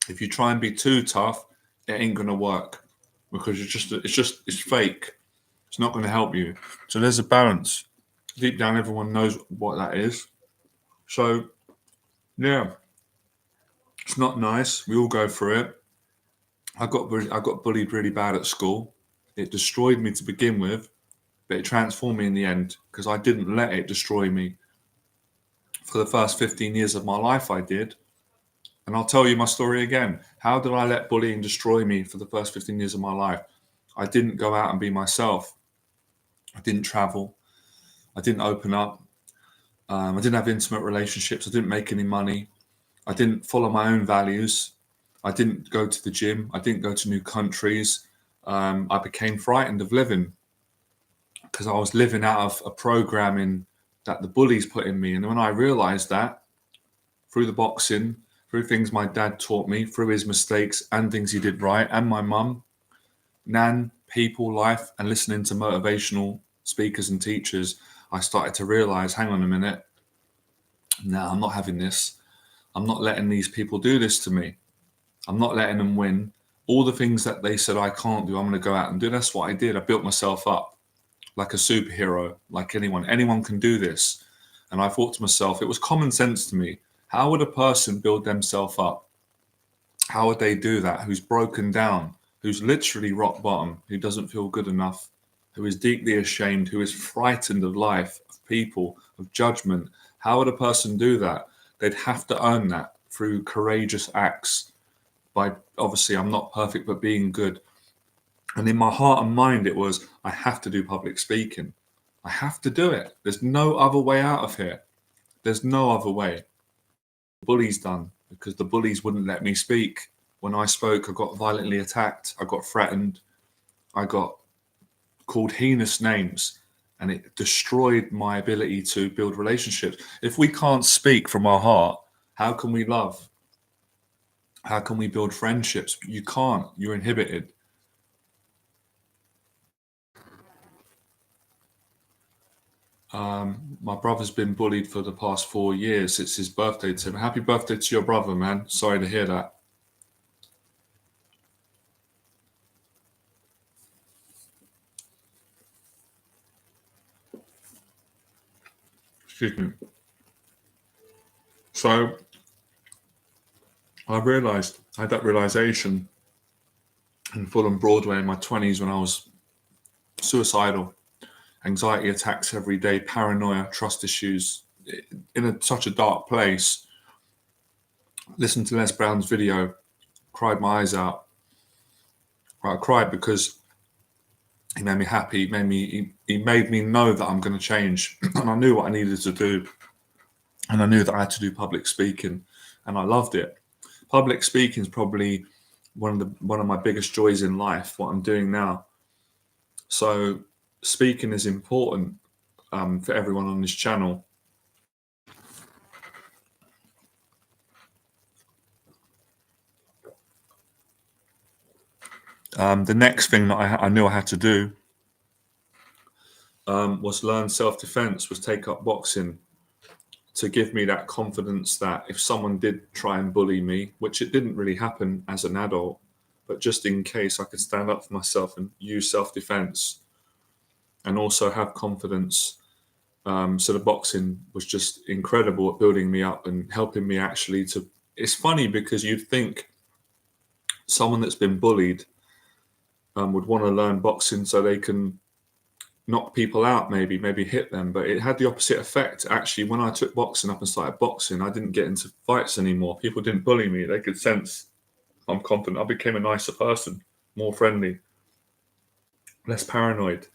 If you try and be too tough, it ain't going to work, because it's fake. It's not going to help you. So there's a balance. Deep down, everyone knows what that is. So, yeah, it's not nice. We all go through it. I got bullied really bad at school. It destroyed me to begin with, but it transformed me in the end, because I didn't let it destroy me. For the first 15 years of my life, I did. And I'll tell you my story again. How did I let bullying destroy me for the first 15 years of my life? I didn't go out and be myself. I didn't travel. I didn't open up. I didn't have intimate relationships. I didn't make any money. I didn't follow my own values. I didn't go to the gym. I didn't go to new countries. I became frightened of living, because I was living out of a programming that the bullies put in me. And when I realized that, through the boxing, through things my dad taught me, through his mistakes and things he did right, and my mum, Nan, people, life, and listening to motivational speakers and teachers, I started to realize, hang on a minute, no, I'm not having this. I'm not letting these people do this to me. I'm not letting them win. All the things that they said I can't do, I'm going to go out and do. That's what I did. I built myself up like a superhero, like anyone. Anyone can do this. And I thought to myself, it was common sense to me. How would a person build themselves up? How would they do that? Who's broken down, who's literally rock bottom, who doesn't feel good enough, who is deeply ashamed, who is frightened of life, of people, of judgment. How would a person do that? They'd have to earn that through courageous acts. By, obviously, I'm not perfect, but being good. And in my heart and mind, it was, I have to do public speaking. I have to do it. There's no other way out of here. There's no other way. The bullies done, because the bullies wouldn't let me speak. When I spoke, I got violently attacked. I got threatened. I got called heinous names, and it destroyed my ability to build relationships. If we can't speak from our heart, how can we love? How can we build friendships? You can't. You're inhibited. My brother's been bullied for the past 4 years. It's his birthday to him. Happy birthday to your brother, man. Sorry to hear that. Excuse me. So I realized, I had that realization in Fulham Broadway in my 20s when I was suicidal, anxiety attacks every day, paranoia, trust issues, in such a dark place. Listened to Les Brown's video, cried my eyes out. I cried because he made me happy. He made me know that I'm going to change, and I knew what I needed to do, and I knew that I had to do public speaking, and I loved it. Public speaking is probably one of my biggest joys in life. What I'm doing now. So speaking is important for everyone on this channel. The next thing that I knew I had to do was learn self-defense, was take up boxing, to give me that confidence that if someone did try and bully me, which it didn't really happen as an adult, but just in case, I could stand up for myself and use self-defense and also have confidence. So the boxing was just incredible at building me up and helping me actually to. It's funny because you'd think someone that's been bullied would want to learn boxing so they can knock people out, maybe hit them, but it had the opposite effect. Actually, when I took boxing up and started boxing, I didn't get into fights anymore. People didn't bully me. They could sense I'm confident. I became a nicer person, more friendly, less paranoid.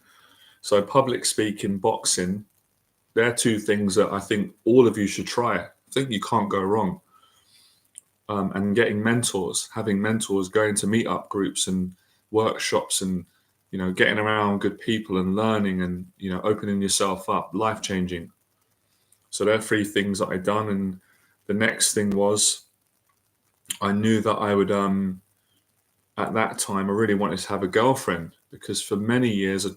So public speaking, boxing, they're two things that I think all of you should try. I think you can't go wrong. And getting mentors, having mentors, going to meetup groups and workshops, and getting around good people and learning, and opening yourself up, life changing. So there are 3 things that I done, and the next thing was I knew that I would at that time I really wanted to have a girlfriend, because for many years I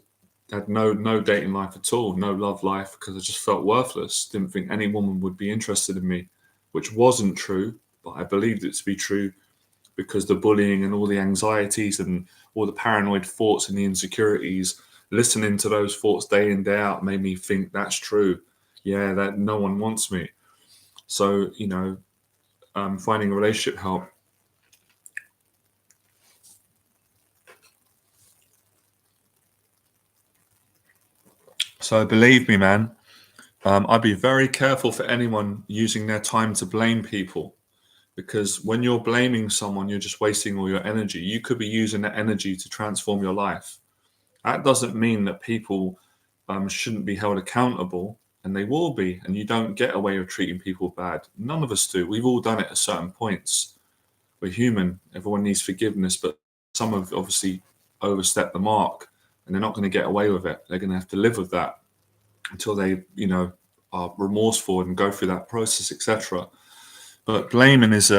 had no dating life at all, no love life, because I just felt worthless. Didn't think any woman would be interested in me, which wasn't true, but I believed it to be true because the bullying and all the anxieties and all the paranoid thoughts and the insecurities, listening to those thoughts day in, day out, made me think that's true. Yeah, that no one wants me. So, finding a relationship help. So believe me, man, I'd be very careful for anyone using their time to blame people, because when you're blaming someone, you're just wasting all your energy. You could be using that energy to transform your life. That doesn't mean that people shouldn't be held accountable, and they will be, and you don't get away with treating people bad. None of us do. We've all done it at certain points. We're human. Everyone needs forgiveness, but some have obviously overstepped the mark, and they're not going to get away with it. They're going to have to live with that until they, are remorseful and go through that process, etc. But blaming is,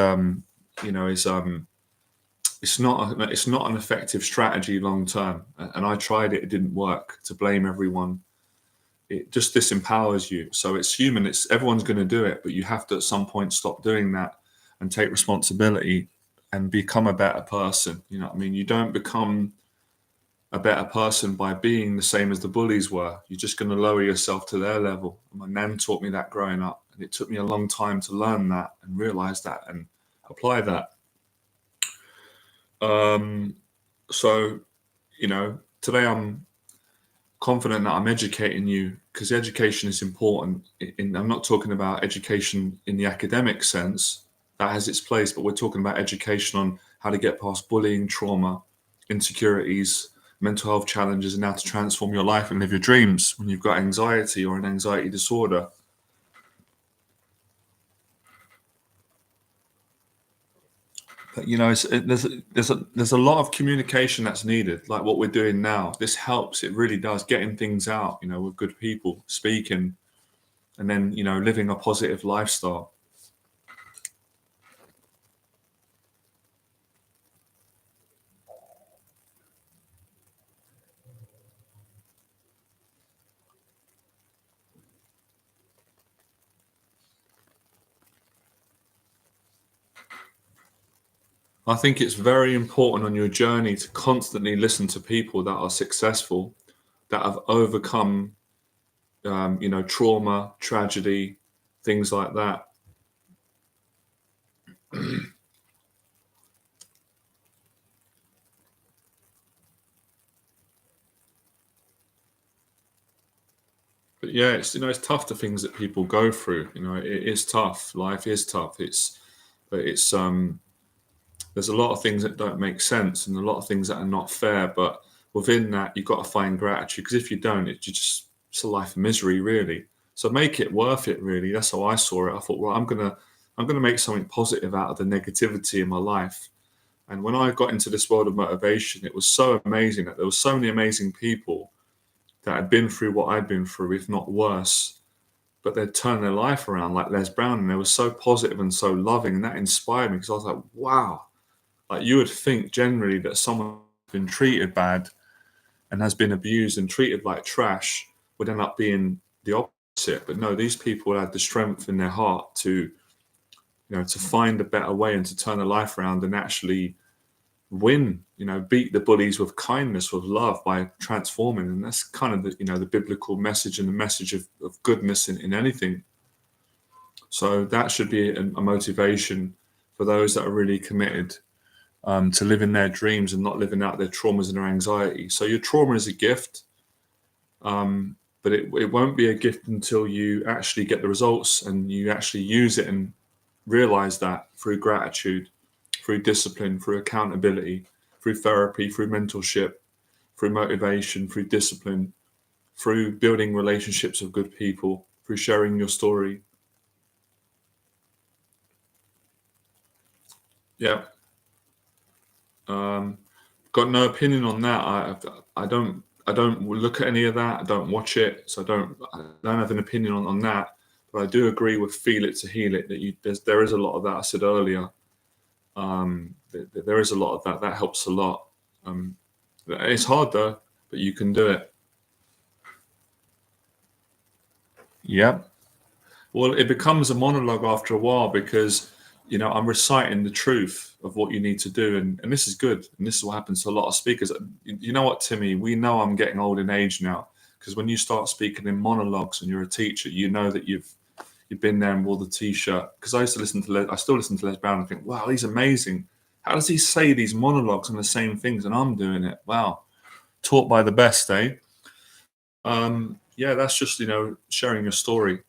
it's not an effective strategy long term. And I tried it; it didn't work. To blame everyone, it just disempowers you. So it's human. Everyone's going to do it, but you have to at some point stop doing that and take responsibility and become a better person. You know what I mean? You don't become a better person by being the same as the bullies were. You're just going to lower yourself to their level. My nan taught me that growing up, and it took me a long time to learn that and realize that and apply that. So, today I'm confident that I'm educating you, because education is important. I'm not talking about education in the academic sense. That has its place, but we're talking about education on how to get past bullying, trauma, insecurities, mental health challenges, and how to transform your life and live your dreams when you've got anxiety or an anxiety disorder. But there's a lot of communication that's needed, like what we're doing now. This helps. It really does, getting things out, with good people, speaking, and then living a positive lifestyle. I think it's very important on your journey to constantly listen to people that are successful, that have overcome, trauma, tragedy, things like that. But yeah, it's tough, the things that people go through. It is tough. Life is tough. But there's a lot of things that don't make sense and a lot of things that are not fair. But within that, you've got to find gratitude, because if you don't, it's a life of misery, really. So make it worth it, really. That's how I saw it. I thought, well, I'm gonna make something positive out of the negativity in my life. And when I got into this world of motivation, it was so amazing that there were so many amazing people that had been through what I'd been through, if not worse, but they'd turned their life around, like Les Brown, and they were so positive and so loving, and that inspired me, because I was like, wow. Like, you would think generally that someone who's been treated bad and has been abused and treated like trash would end up being the opposite. But no, these people had the strength in their heart to find a better way and to turn their life around and actually win, beat the bullies with kindness, with love, by transforming. And that's kind of the biblical message, and the message of goodness in anything. So that should be a motivation for those that are really committed to living their dreams and not living out their traumas and their anxiety. So your trauma is a gift, but it won't be a gift until you actually get the results and you actually use it and realize that through gratitude, through discipline, through accountability, through therapy, through mentorship, through motivation, through discipline, through building relationships with good people, through sharing your story. Yeah. Got no opinion on that. I don't look at any of that. I don't watch it, so I don't have an opinion on that. But I do agree with feel it to heal it. That there is a lot of that. I said earlier. There is a lot of that. That helps a lot. It's hard though, but you can do it. Yeah. Well, it becomes a monologue after a while, because I'm reciting the truth of what you need to do, and this is good. And this is what happens to a lot of speakers. You know what, Timmy? We know I'm getting old in age now, because when you start speaking in monologues and you're a teacher, you know that you've been there and wore the t-shirt. Because I still listen to Les Brown and think, wow, he's amazing. How does he say these monologues on the same things, and I'm doing it? Wow, taught by the best, eh? Yeah, that's just sharing your story.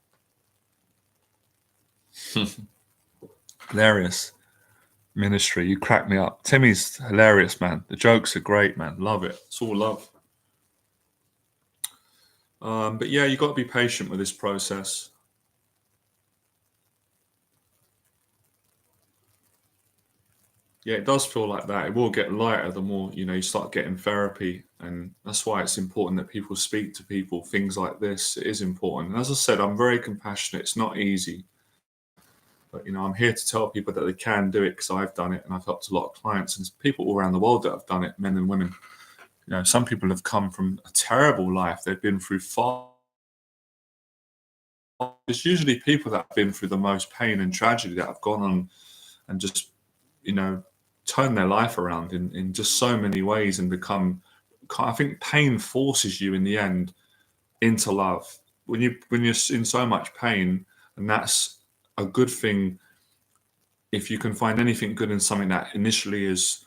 Hilarious ministry. You crack me up. Timmy's hilarious, man. The jokes are great, man. Love it. It's all love. But yeah, you got to be patient with this process. Yeah, it does feel like that. It will get lighter the more you start getting therapy, and that's why it's important that people speak to people. Things like this, it is important. And as I said, I'm very compassionate. It's not easy, but I'm here to tell people that they can do it, because I've done it and I've helped a lot of clients and people all around the world that have done it, men and women. Some people have come from a terrible life. They've been through far. It's usually people that have been through the most pain and tragedy that have gone on and just, you know, turn their life around in just so many ways and become. I think pain forces you in the end into love. When you're in so much pain, and that's a good thing. If you can find anything good in something that initially is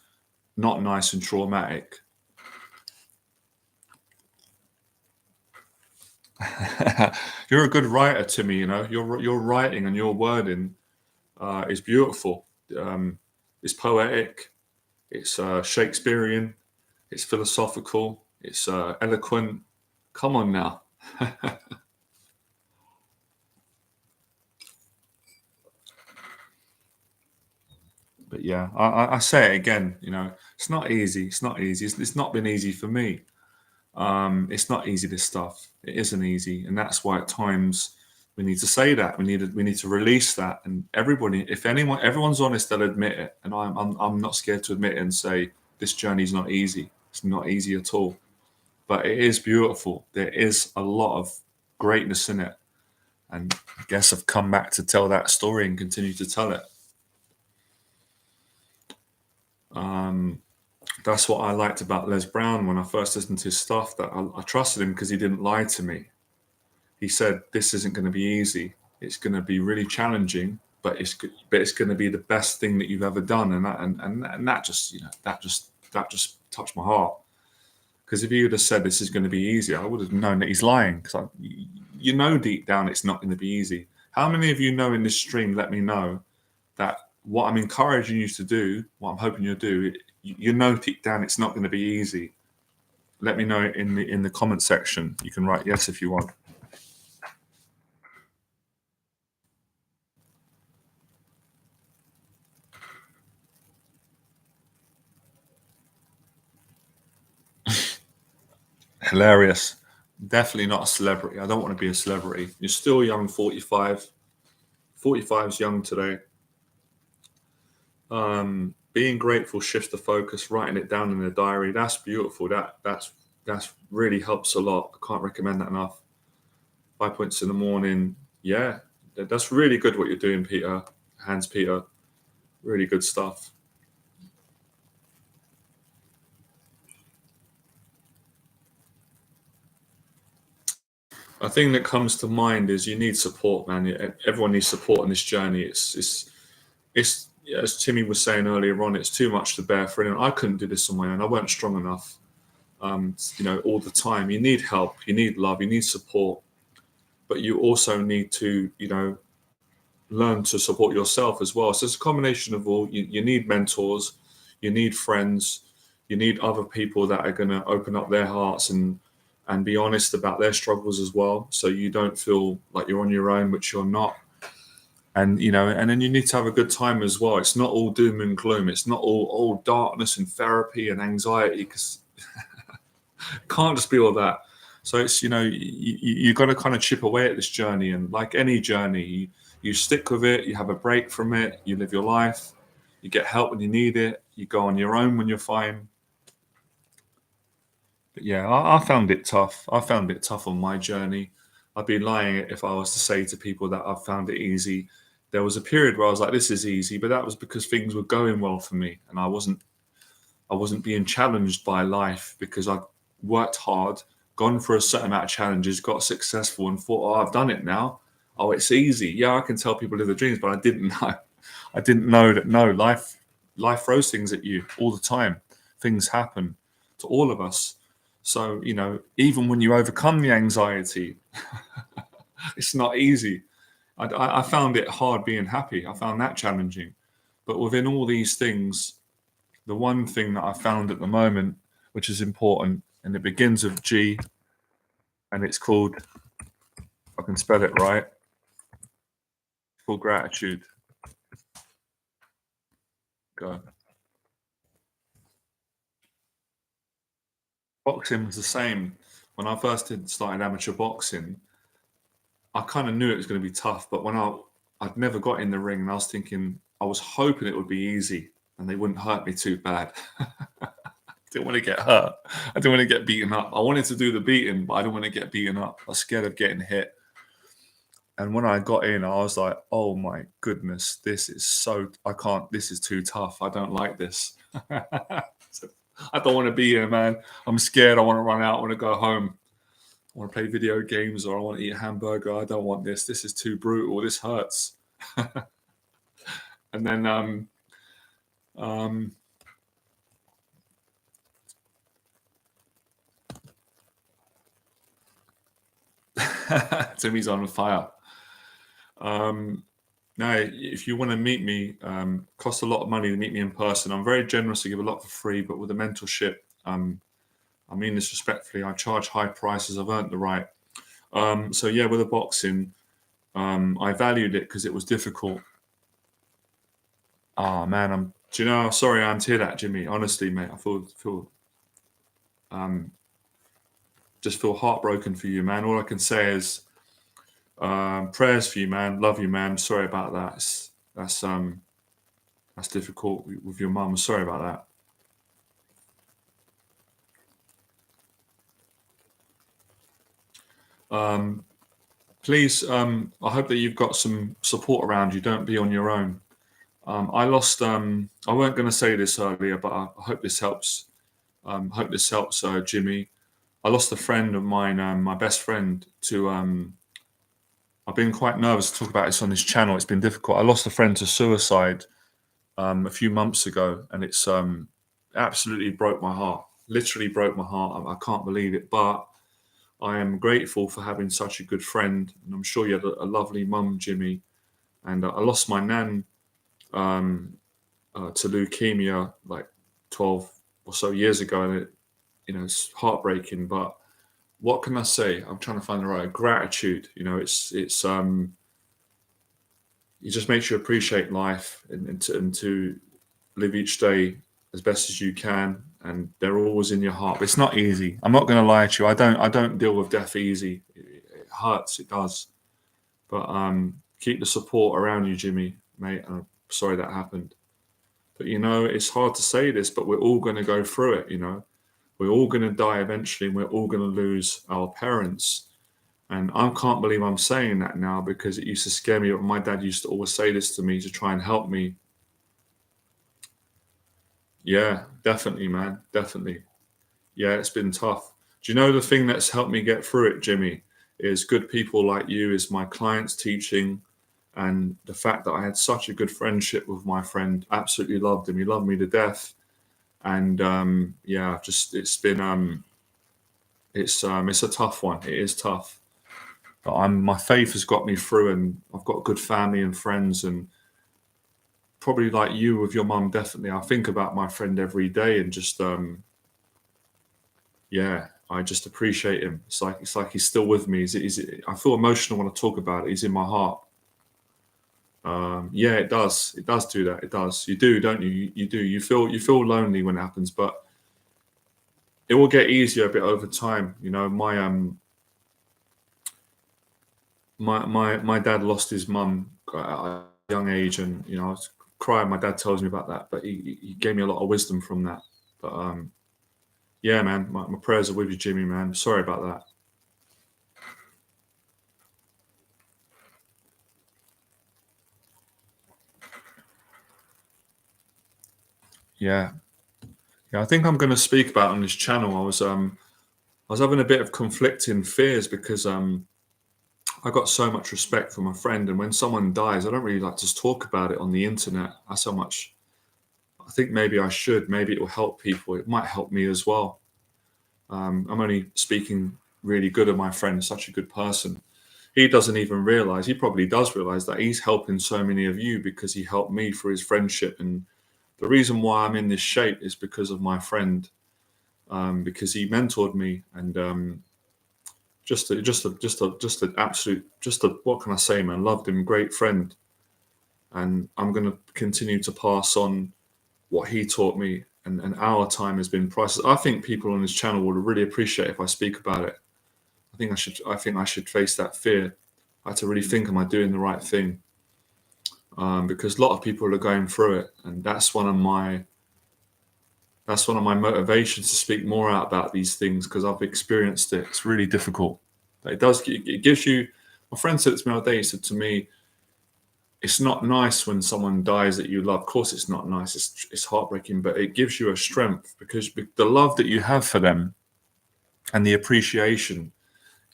not nice and traumatic. You're a good writer, Timmy. Your writing and your wording is beautiful. It's poetic. It's Shakespearean. It's philosophical. It's eloquent. Come on now. But yeah, I say it again. It's not easy. It's not easy. It's not been easy for me. It's not easy. This stuff. It isn't easy, and that's why at times we need to say that. We need to release that. And everybody, if anyone, everyone's honest, they'll admit it. And I'm not scared to admit it and say this journey's not easy. It's not easy at all. But it is beautiful. There is a lot of greatness in it. And I guess I've come back to tell that story and continue to tell it. That's what I liked about Les Brown when I first listened to his stuff, that I trusted him because he didn't lie to me. He said, this isn't going to be easy. It's going to be really challenging, but it's going to be the best thing that you've ever done. And that just, that just touched my heart. Because if he would have said this is going to be easy, I would have known that he's lying. Because deep down it's not going to be easy. How many of you know in this stream, let me know, that what I'm encouraging you to do, what I'm hoping you'll do, deep down it's not going to be easy. Let me know in the comment section. You can write yes if you want. Hilarious. Definitely not a celebrity. I don't want to be a celebrity. You're still young, 45. 45 is young today. Being grateful shifts the focus, writing it down in a diary. That's beautiful. That's really helps a lot. I can't recommend that enough. 5 points in the morning. Yeah, that's really good what you're doing, Peter. Hans Peter. Really good stuff. A thing that comes to mind is you need support, man. Everyone needs support on this journey. It's as Timmy was saying earlier on, it's too much to bear for anyone. I couldn't do this on my own. I weren't strong enough. All the time. You need help. You need love. You need support. But you also need to, learn to support yourself as well. So it's a combination of all. You need mentors. You need friends. You need other people that are going to open up their hearts and be honest about their struggles as well, so you don't feel like you're on your own, which you're not. And and then you need to have a good time as well. It's not all doom and gloom. It's not all darkness and therapy and anxiety, because it can't just be all that. So it's you got to kind of chip away at this journey, and like any journey, you stick with it. You have a break from it. You live your life. You get help when you need it. You go on your own when you're fine. But yeah, I found it tough. I found it tough on my journey. I'd be lying if I was to say to people that I've found it easy. There was a period where I was like, this is easy, but that was because things were going well for me, and I wasn't being challenged by life, because I worked hard, gone for a certain amount of challenges, got successful, and thought, oh, I've done it now. Oh, it's easy. Yeah, I can tell people live their dreams, but I didn't know. I didn't know that life throws things at you all the time. Things happen to all of us. So, even when you overcome the anxiety, it's not easy. I found it hard being happy. I found that challenging. But within all these things, the one thing that I found at the moment, which is important, and it begins with G, and it's called, if I can spell it right, it's called gratitude. Go. Boxing was the same. When I first started amateur boxing, I kind of knew it was going to be tough, but when I'd never got in the ring, and I was thinking, I was hoping it would be easy and they wouldn't hurt me too bad. I didn't want to get hurt. I didn't want to get beaten up. I wanted to do the beating, but I didn't want to get beaten up. I was scared of getting hit. And when I got in, I was like, oh my goodness, this is too tough. I don't like this. I don't want to be here, man. I'm scared. I want to run out. I want to go home. I want to play video games, or I want to eat a hamburger. I don't want this. This is too brutal. This hurts. And then Timmy's on fire. Now, if you want to meet me, costs a lot of money to meet me in person. I'm very generous to give a lot for free, but with a mentorship, I mean this respectfully, I charge high prices. I've earned the right. So yeah, with the boxing, I valued it because it was difficult. Ah man, Do you know how sorry I am to hear that, Jimmy? Honestly, mate, I feel um, just feel heartbroken for you, man. All I can say is prayers for you, man. Love you, man. Sorry about that. That's difficult with your mum. Sorry about that. Please, I hope that you've got some support around you. Don't be on your own. I lost. I weren't going to say this earlier, but I hope this helps. Hope this helps, Jimmy. I lost a friend of mine, my best friend, to. I've been quite nervous to talk about this on this channel. It's been difficult. I lost a friend to suicide a few months ago, and it's absolutely broke my heart. Literally broke my heart. I can't believe it, but I am grateful for having such a good friend, and I'm sure you had a lovely mum, Jimmy. And I lost my nan um, to leukemia like 12 or so years ago, and it's heartbreaking. But what can I say? I'm trying to find the right gratitude. It's it just makes you appreciate life and to live each day as best as you can. And they're always in your heart. But it's not easy. I'm not going to lie to you. I don't deal with death easy. It hurts. It does. But keep the support around you, Jimmy, mate. I'm sorry that happened. But it's hard to say this, but we're all going to go through it. We're all going to die eventually, and we're all going to lose our parents. And I can't believe I'm saying that now because it used to scare me. My dad used to always say this to me to try and help me. Yeah, definitely, man. Definitely. Yeah, it's been tough. Do you know the thing that's helped me get through it, Jimmy, is good people like you, is my clients teaching, and the fact that I had such a good friendship with my friend. Absolutely loved him. He loved me to death. And yeah, just it's a tough one. It is tough. But my faith has got me through, and I've got good family and friends, and probably like you with your mum, definitely. I think about my friend every day, and just yeah, I just appreciate him. It's like he's still with me. I feel emotional when I talk about it. He's in my heart. Yeah, it does. It does do that. It does. You do, don't you? You do. You feel lonely when it happens, but it will get easier a bit over time. My dad lost his mum at a young age, and I was crying. My dad tells me about that, but he gave me a lot of wisdom from that. But yeah, man, my prayers are with you, Jimmy, man. Sorry about that. Yeah, yeah. I think I'm going to speak about on this channel. I was having a bit of conflicting fears because I got so much respect for my friend, and when someone dies, I don't really like to talk about it on the internet. That's how much I think maybe I should. Maybe it will help people. It might help me as well. I'm only speaking really good of my friend, such a good person. He doesn't even realize, he probably does realize that he's helping so many of you because he helped me through his friendship. And the reason why I'm in this shape is because of my friend, because he mentored me and just an absolute, what can I say, man? Loved him, great friend. And I'm going to continue to pass on what he taught me. And our time has been priceless. I think people on this channel would really appreciate if I speak about it. I think I should face that fear. I had to really think, am I doing the right thing? Because a lot of people are going through it, and that's one of my motivations to speak more out about these things because I've experienced it. It's really difficult. But it gives you. My friend said it to me the other day. He said to me, "It's not nice when someone dies that you love. Of course, it's not nice. It's heartbreaking, but it gives you a strength because the love that you have for them and the appreciation."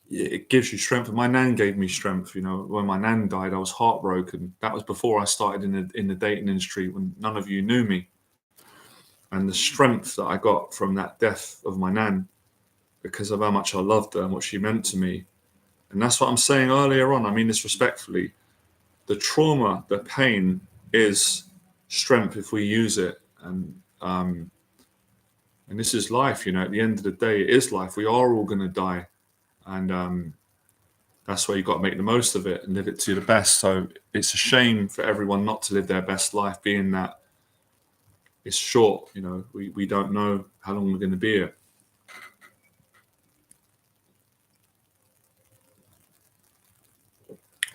It gives you strength. My nan gave me strength. When my nan died, I was heartbroken. That was before I started in the dating industry, when none of you knew me. And the strength that I got from that death of my nan, because of how much I loved her and what she meant to me. And that's what I'm saying earlier on. I mean this respectfully. The trauma, the pain is strength if we use it. And this is life. At the end of the day, it is life. We are all going to die. And that's why you've got to make the most of it and live it to the best. So it's a shame for everyone not to live their best life, being that it's short. We don't know how long we're going to be here.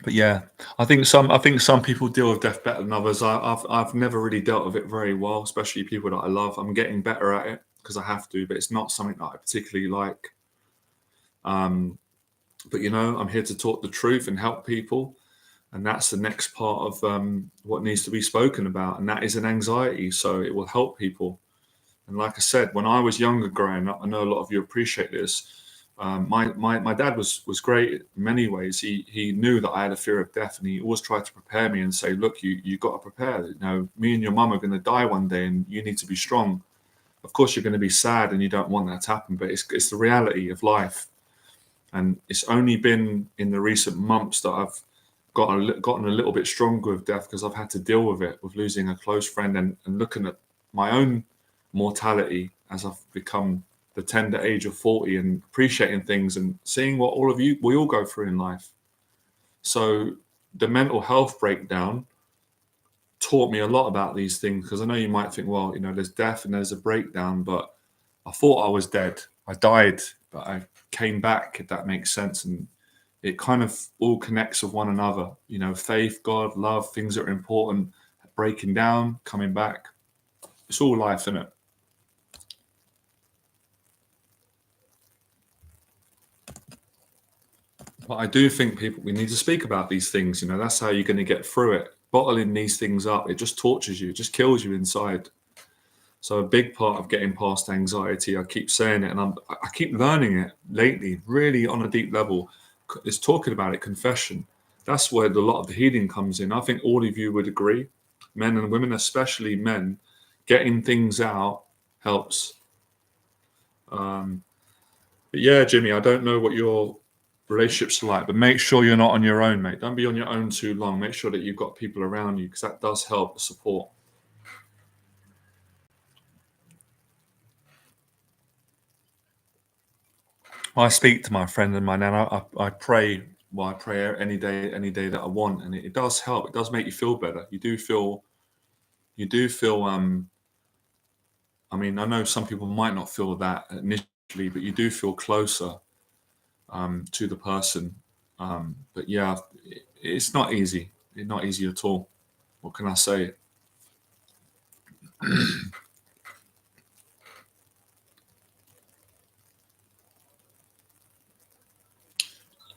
But yeah, I think some people deal with death better than others. I've never really dealt with it very well, especially people that I love. I'm getting better at it because I have to, but it's not something that I particularly like. But I'm here to talk the truth and help people, and that's the next part of what needs to be spoken about, and that is an anxiety. So it will help people. And like I said, when I was younger growing up, I know a lot of you appreciate this. My dad was great in many ways. He knew that I had a fear of death, and he always tried to prepare me and say, "Look, you got to prepare. Me and your mum are going to die one day, and you need to be strong. Of course, you're going to be sad, and you don't want that to happen, but it's the reality of life." And it's only been in the recent months that I've gotten a little bit stronger with death, because I've had to deal with it, with losing a close friend, and looking at my own mortality as I've become the tender age of 40, and appreciating things and seeing what we all go through in life. So the mental health breakdown taught me a lot about these things, because I know you might think, well, there's death and there's a breakdown, but I thought I was dead. I died, but I came back, if that makes sense. And it kind of all connects with one another. Faith, God, love, things that are important, breaking down, coming back. It's all life, isn't it? But I do think we need to speak about these things. That's how you're going to get through it. Bottling these things up, it just tortures you, it just kills you inside. So a big part of getting past anxiety, I keep saying it, and I keep learning it lately, really on a deep level, is talking about it, confession. That's where a lot of the healing comes in. I think all of you would agree, men and women, especially men, getting things out helps. But yeah, Jimmy, I don't know what your relationships are like, but make sure you're not on your own, mate. Don't be on your own too long. Make sure that you've got people around you, because that does help support. I speak to my friend and my nan. I pray. Well, I pray any day that I want, and it does help. It does make you feel better. You do feel. You do feel. I mean, I know some people might not feel that initially, but you do feel closer to the person. But yeah, it's not easy. It's not easy at all. What can I say?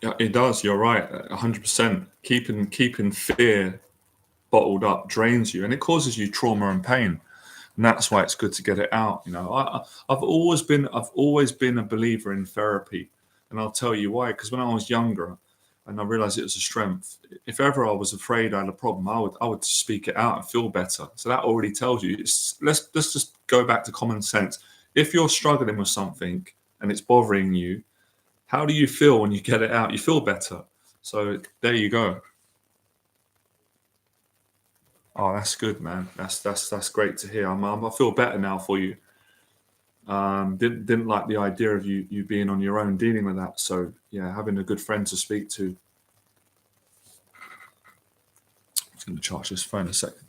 Yeah, it does. You're right. 100%. Keeping fear bottled up drains you, and it causes you trauma and pain. And that's why it's good to get it out. I've always been a believer in therapy, and I'll tell you why. Because when I was younger, and I realized it was a strength. If ever I was afraid I had a problem, I would speak it out and feel better. So that already tells you. Let's just go back to common sense. If you're struggling with something and it's bothering you, how do you feel when you get it out? You feel better. So there you go. Oh, that's good, man. That's great to hear. I feel better now for you. Didn't like the idea of you being on your own dealing with that. So yeah, having a good friend to speak to. I'm just going to charge this phone a second.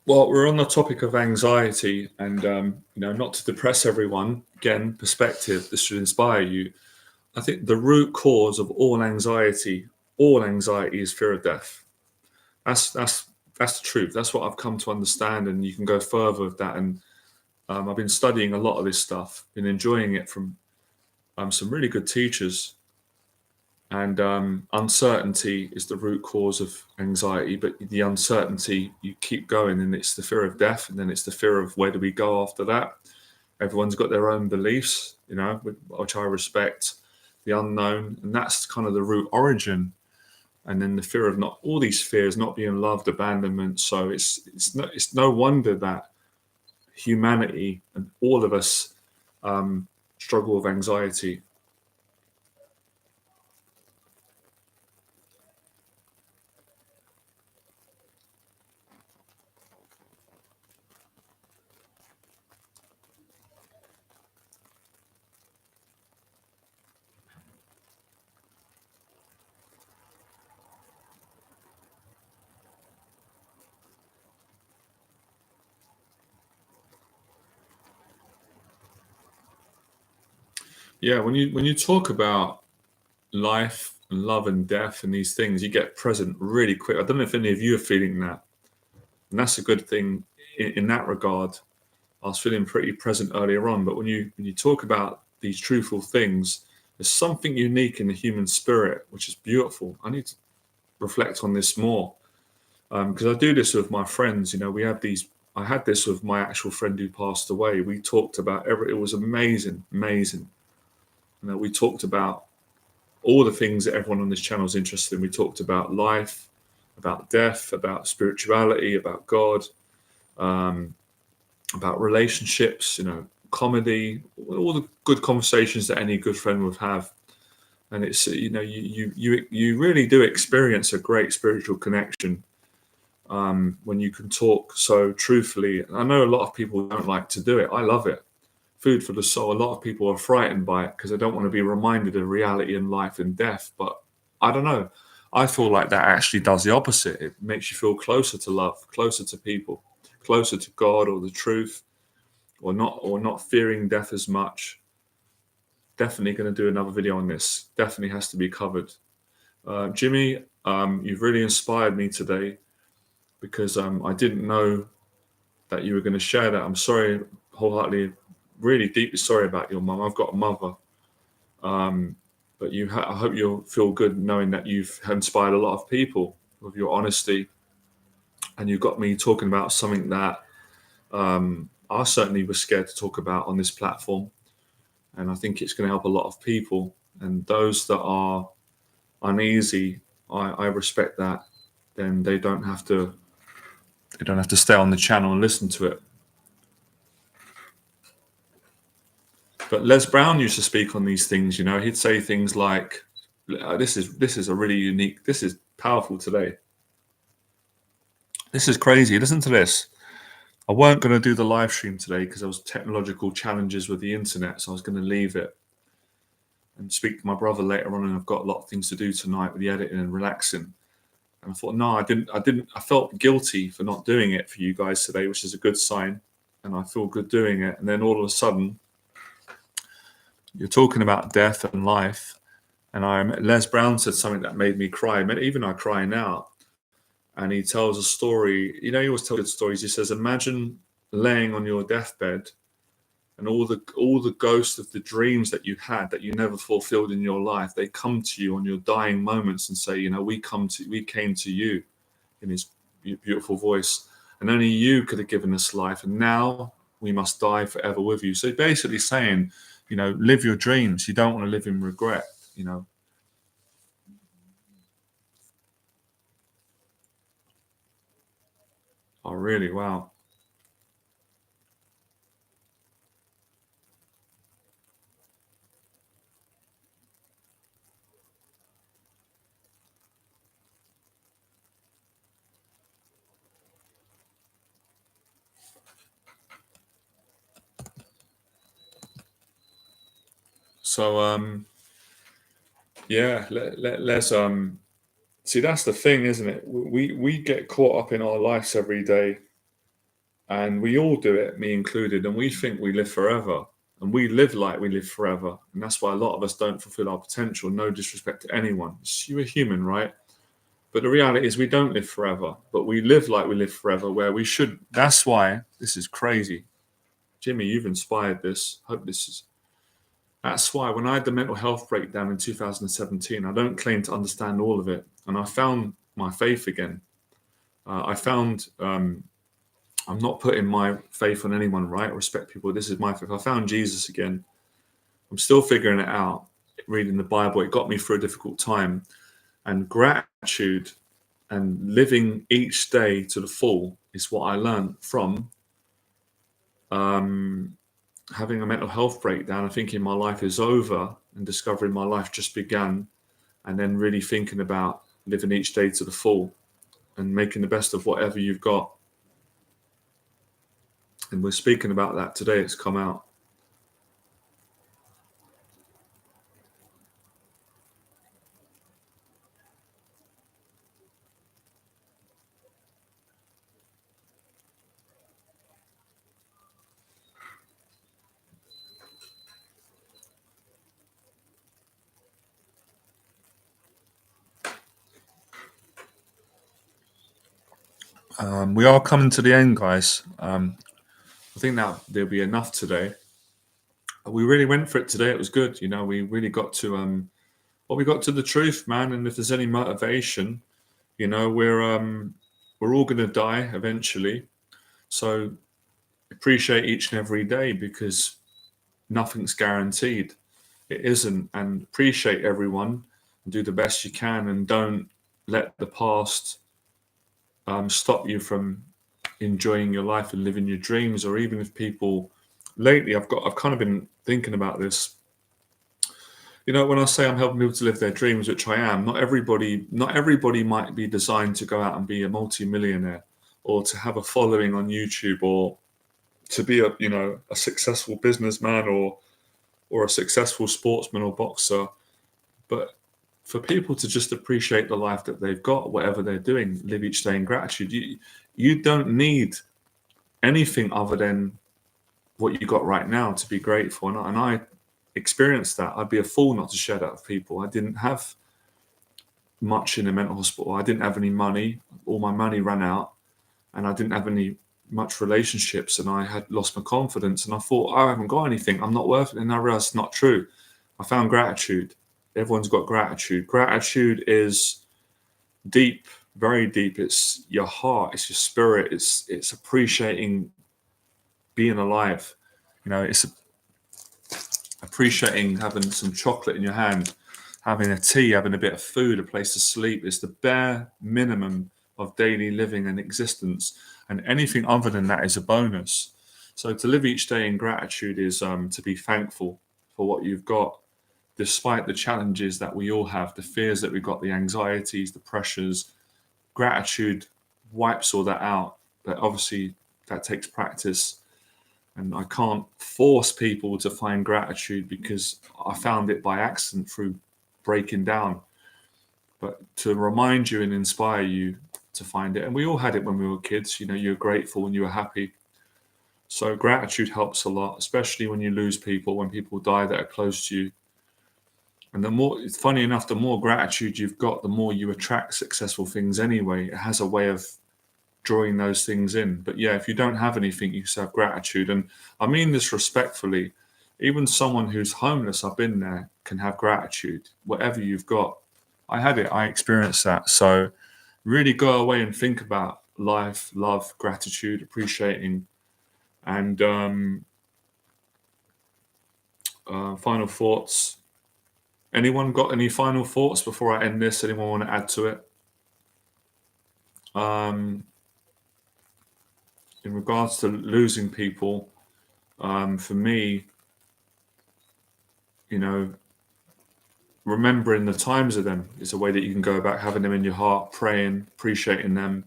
Well, we're on the topic of anxiety, and not to depress everyone. Again, perspective. This should inspire you. I think the root cause of all anxiety is fear of death. That's the truth. That's what I've come to understand, and you can go further with that. And I've been studying a lot of this stuff, been enjoying it from some really good teachers. And uncertainty is the root cause of anxiety, but the uncertainty, you keep going, and it's the fear of death, and then it's the fear of where do we go after that. Everyone's got their own beliefs, which I respect, the unknown, and that's kind of the root origin. And then the fear of not all these fears, not being loved, abandonment. So it's no wonder that humanity and all of us struggle with anxiety. Yeah, when you talk about life and love and death and these things, you get present really quick. I don't know if any of you are feeling that, and that's a good thing in that regard. I was feeling pretty present earlier on, but when you talk about these truthful things, there's something unique in the human spirit, which is beautiful. I need to reflect on this more because I do this with my friends. You know, we have these. I had this with my actual friend who passed away. We talked about every. It was amazing, amazing. You know, we talked about all the things that everyone on this channel is interested in. We talked about life, about death, about spirituality, about God, um, about relationships, you know, comedy, all the good conversations that any good friend would have. And it's you know you really do experience a great spiritual connection when you can talk so truthfully. I know a lot of people don't like to do it. I love it. Food for the soul. A lot of people are frightened by it because they don't want to be reminded of reality in life and death. But I don't know. I feel like that actually does the opposite. It makes you feel closer to love, closer to people, closer to God or the truth, or not fearing death as much. Definitely going to do another video on this. Definitely has to be covered. Jimmy, you've really inspired me today because I didn't know that you were going to share that. I'm sorry, wholeheartedly, really deeply sorry about your mum. I've got a mother, but I hope you'll feel good knowing that you've inspired a lot of people with your honesty, and you got me talking about something that I certainly was scared to talk about on this platform, and I think it's going to help a lot of people. And those that are uneasy, I respect that. Then they don't have to stay on the channel and listen to it. But Les Brown used to speak on these things. You know, he'd say things like, "This is a really unique. This is powerful today. This is crazy. Listen to this." I weren't going to do the live stream today because there was technological challenges with the internet, so I was going to leave it and speak to my brother later on. And I've got a lot of things to do tonight with the editing and relaxing. And I thought, no, I didn't. I felt guilty for not doing it for you guys today, which is a good sign. And I feel good doing it. And then all of a sudden, you're talking about death and life. And Les Brown said something that made me cry. Even I cry now. And he tells a story. You know, he always tells good stories. He says, imagine laying on your deathbed and all the ghosts of the dreams that you had that you never fulfilled in your life, they come to you on your dying moments and say, you know, we came to you, in his beautiful voice, and only you could have given us life, and now we must die forever with you. So basically saying, you know, live your dreams. You don't want to live in regret, you know. Oh, really? Wow. So, yeah, let's see. That's the thing, isn't it? We get caught up in our lives every day, and we all do it, me included, and we think we live forever, and we live like we live forever, and that's why a lot of us don't fulfill our potential. No disrespect to anyone, you're a human, right? But the reality is we don't live forever, but we live like we live forever, where we should. That's why this is crazy. Jimmy, you've inspired this. Hope this is. That's why when I had the mental health breakdown in 2017, I don't claim to understand all of it, and I found my faith again. I found I'm not putting my faith on anyone, right? I respect people. This is my faith. I found Jesus again. I'm still figuring it out. Reading the Bible, it got me through a difficult time, and gratitude and living each day to the full is what I learned from having a mental health breakdown and thinking my life is over and discovering my life just began, and then really thinking about living each day to the full and making the best of whatever you've got. And we're speaking about that today. It's come out. We are coming to the end, guys. I think that there'll be enough today. We really went for it today. It was good. We really got to we got to the truth, man. And if there's any motivation, we're all gonna die eventually. So appreciate each and every day, because nothing's guaranteed. It isn't. And appreciate everyone and do the best you can, and don't let the past stop you from enjoying your life and living your dreams. Or even if people lately, I've kind of been thinking about this. When I say I'm helping people to live their dreams, which I am, not everybody might be designed to go out and be a multi-millionaire, or to have a following on YouTube, or to be a successful businessman, or a successful sportsman or boxer. But for people to just appreciate the life that they've got, whatever they're doing, live each day in gratitude. You don't need anything other than what you got right now to be grateful. And I experienced that. I'd be a fool not to share that with people. I didn't have much in a mental hospital. I didn't have any money. All my money ran out, and I didn't have any much relationships, and I had lost my confidence, and I thought, I haven't got anything, I'm not worth it. And I realized it's not true. I found gratitude. Everyone's got gratitude. Gratitude is deep, very deep. It's your heart, it's your spirit, it's appreciating being alive. It's appreciating having some chocolate in your hand, having a tea, having a bit of food, a place to sleep. It's the bare minimum of daily living and existence, and anything other than that is a bonus. So to live each day in gratitude is to be thankful for what you've got, despite the challenges that we all have, the fears that we've got, the anxieties, the pressures. Gratitude wipes all that out, but obviously that takes practice. And I can't force people to find gratitude, because I found it by accident through breaking down. But to remind you and inspire you to find it. And we all had it when we were kids. You're grateful and you were happy. So gratitude helps a lot, especially when you lose people, when people die that are close to you. And it's funny enough, the more gratitude you've got, the more you attract successful things anyway. It has a way of drawing those things in. But yeah, if you don't have anything, you just have gratitude. And I mean this respectfully. Even someone who's homeless, I've been there, can have gratitude. Whatever you've got. I had it. I experienced that. So really go away and think about life, love, gratitude, appreciating. And final thoughts. Anyone got any final thoughts before I end this? Anyone want to add to it? In regards to losing people, for me, remembering the times of them is a way that you can go about having them in your heart, praying, appreciating them.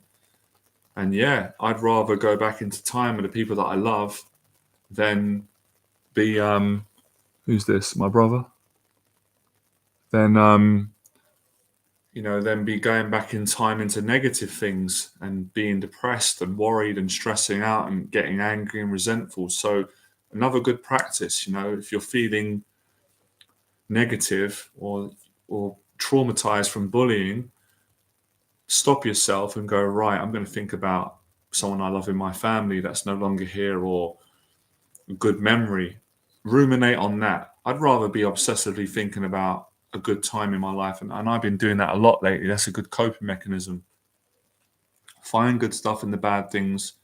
And yeah, I'd rather go back into time with the people that I love than be who's this? My brother? Then then be going back in time into negative things and being depressed and worried and stressing out and getting angry and resentful. So another good practice, if you're feeling negative or traumatized from bullying, stop yourself and go, right, I'm going to think about someone I love in my family that's no longer here, or a good memory. Ruminate on that. I'd rather be obsessively thinking about a good time in my life, and I've been doing that a lot lately. That's a good coping mechanism. Find good stuff in the bad things.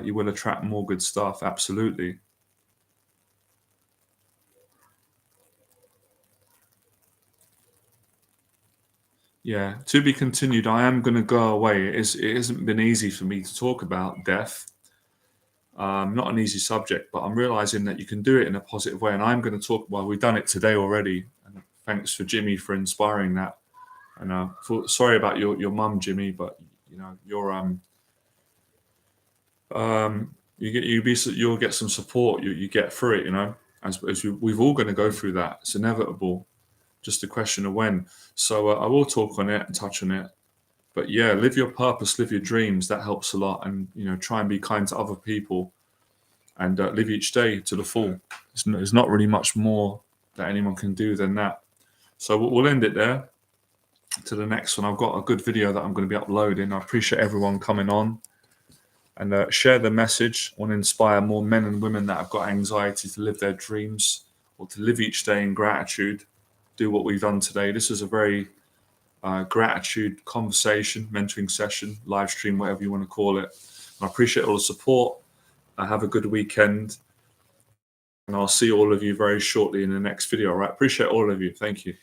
You will attract more good stuff. Absolutely. Yeah, to be continued. I am going to go away. It hasn't been easy for me to talk about death. Not an easy subject, but I'm realizing that you can do it in a positive way. And I'm going to talk. Well, we've done it today already. And thanks for Jimmy for inspiring that. And sorry about your mum, Jimmy, but you're you'll get some support. You get through it. As we've all going to go through that. It's inevitable. Just a question of when. So I will talk on it and touch on it. But yeah, live your purpose, live your dreams. That helps a lot. And try and be kind to other people, and live each day to the full. There's not really much more that anyone can do than that. So we'll end it there. to the next one. I've got a good video that I'm going to be uploading. I appreciate everyone coming on, and share the message. I want to inspire more men and women that have got anxiety to live their dreams or to live each day in gratitude. Do what we've done today. This is a very gratitude conversation, mentoring session, live stream, whatever you want to call it. And I appreciate all the support. Have a good weekend, and I'll see all of you very shortly in the next video. All right, appreciate all of you. Thank you.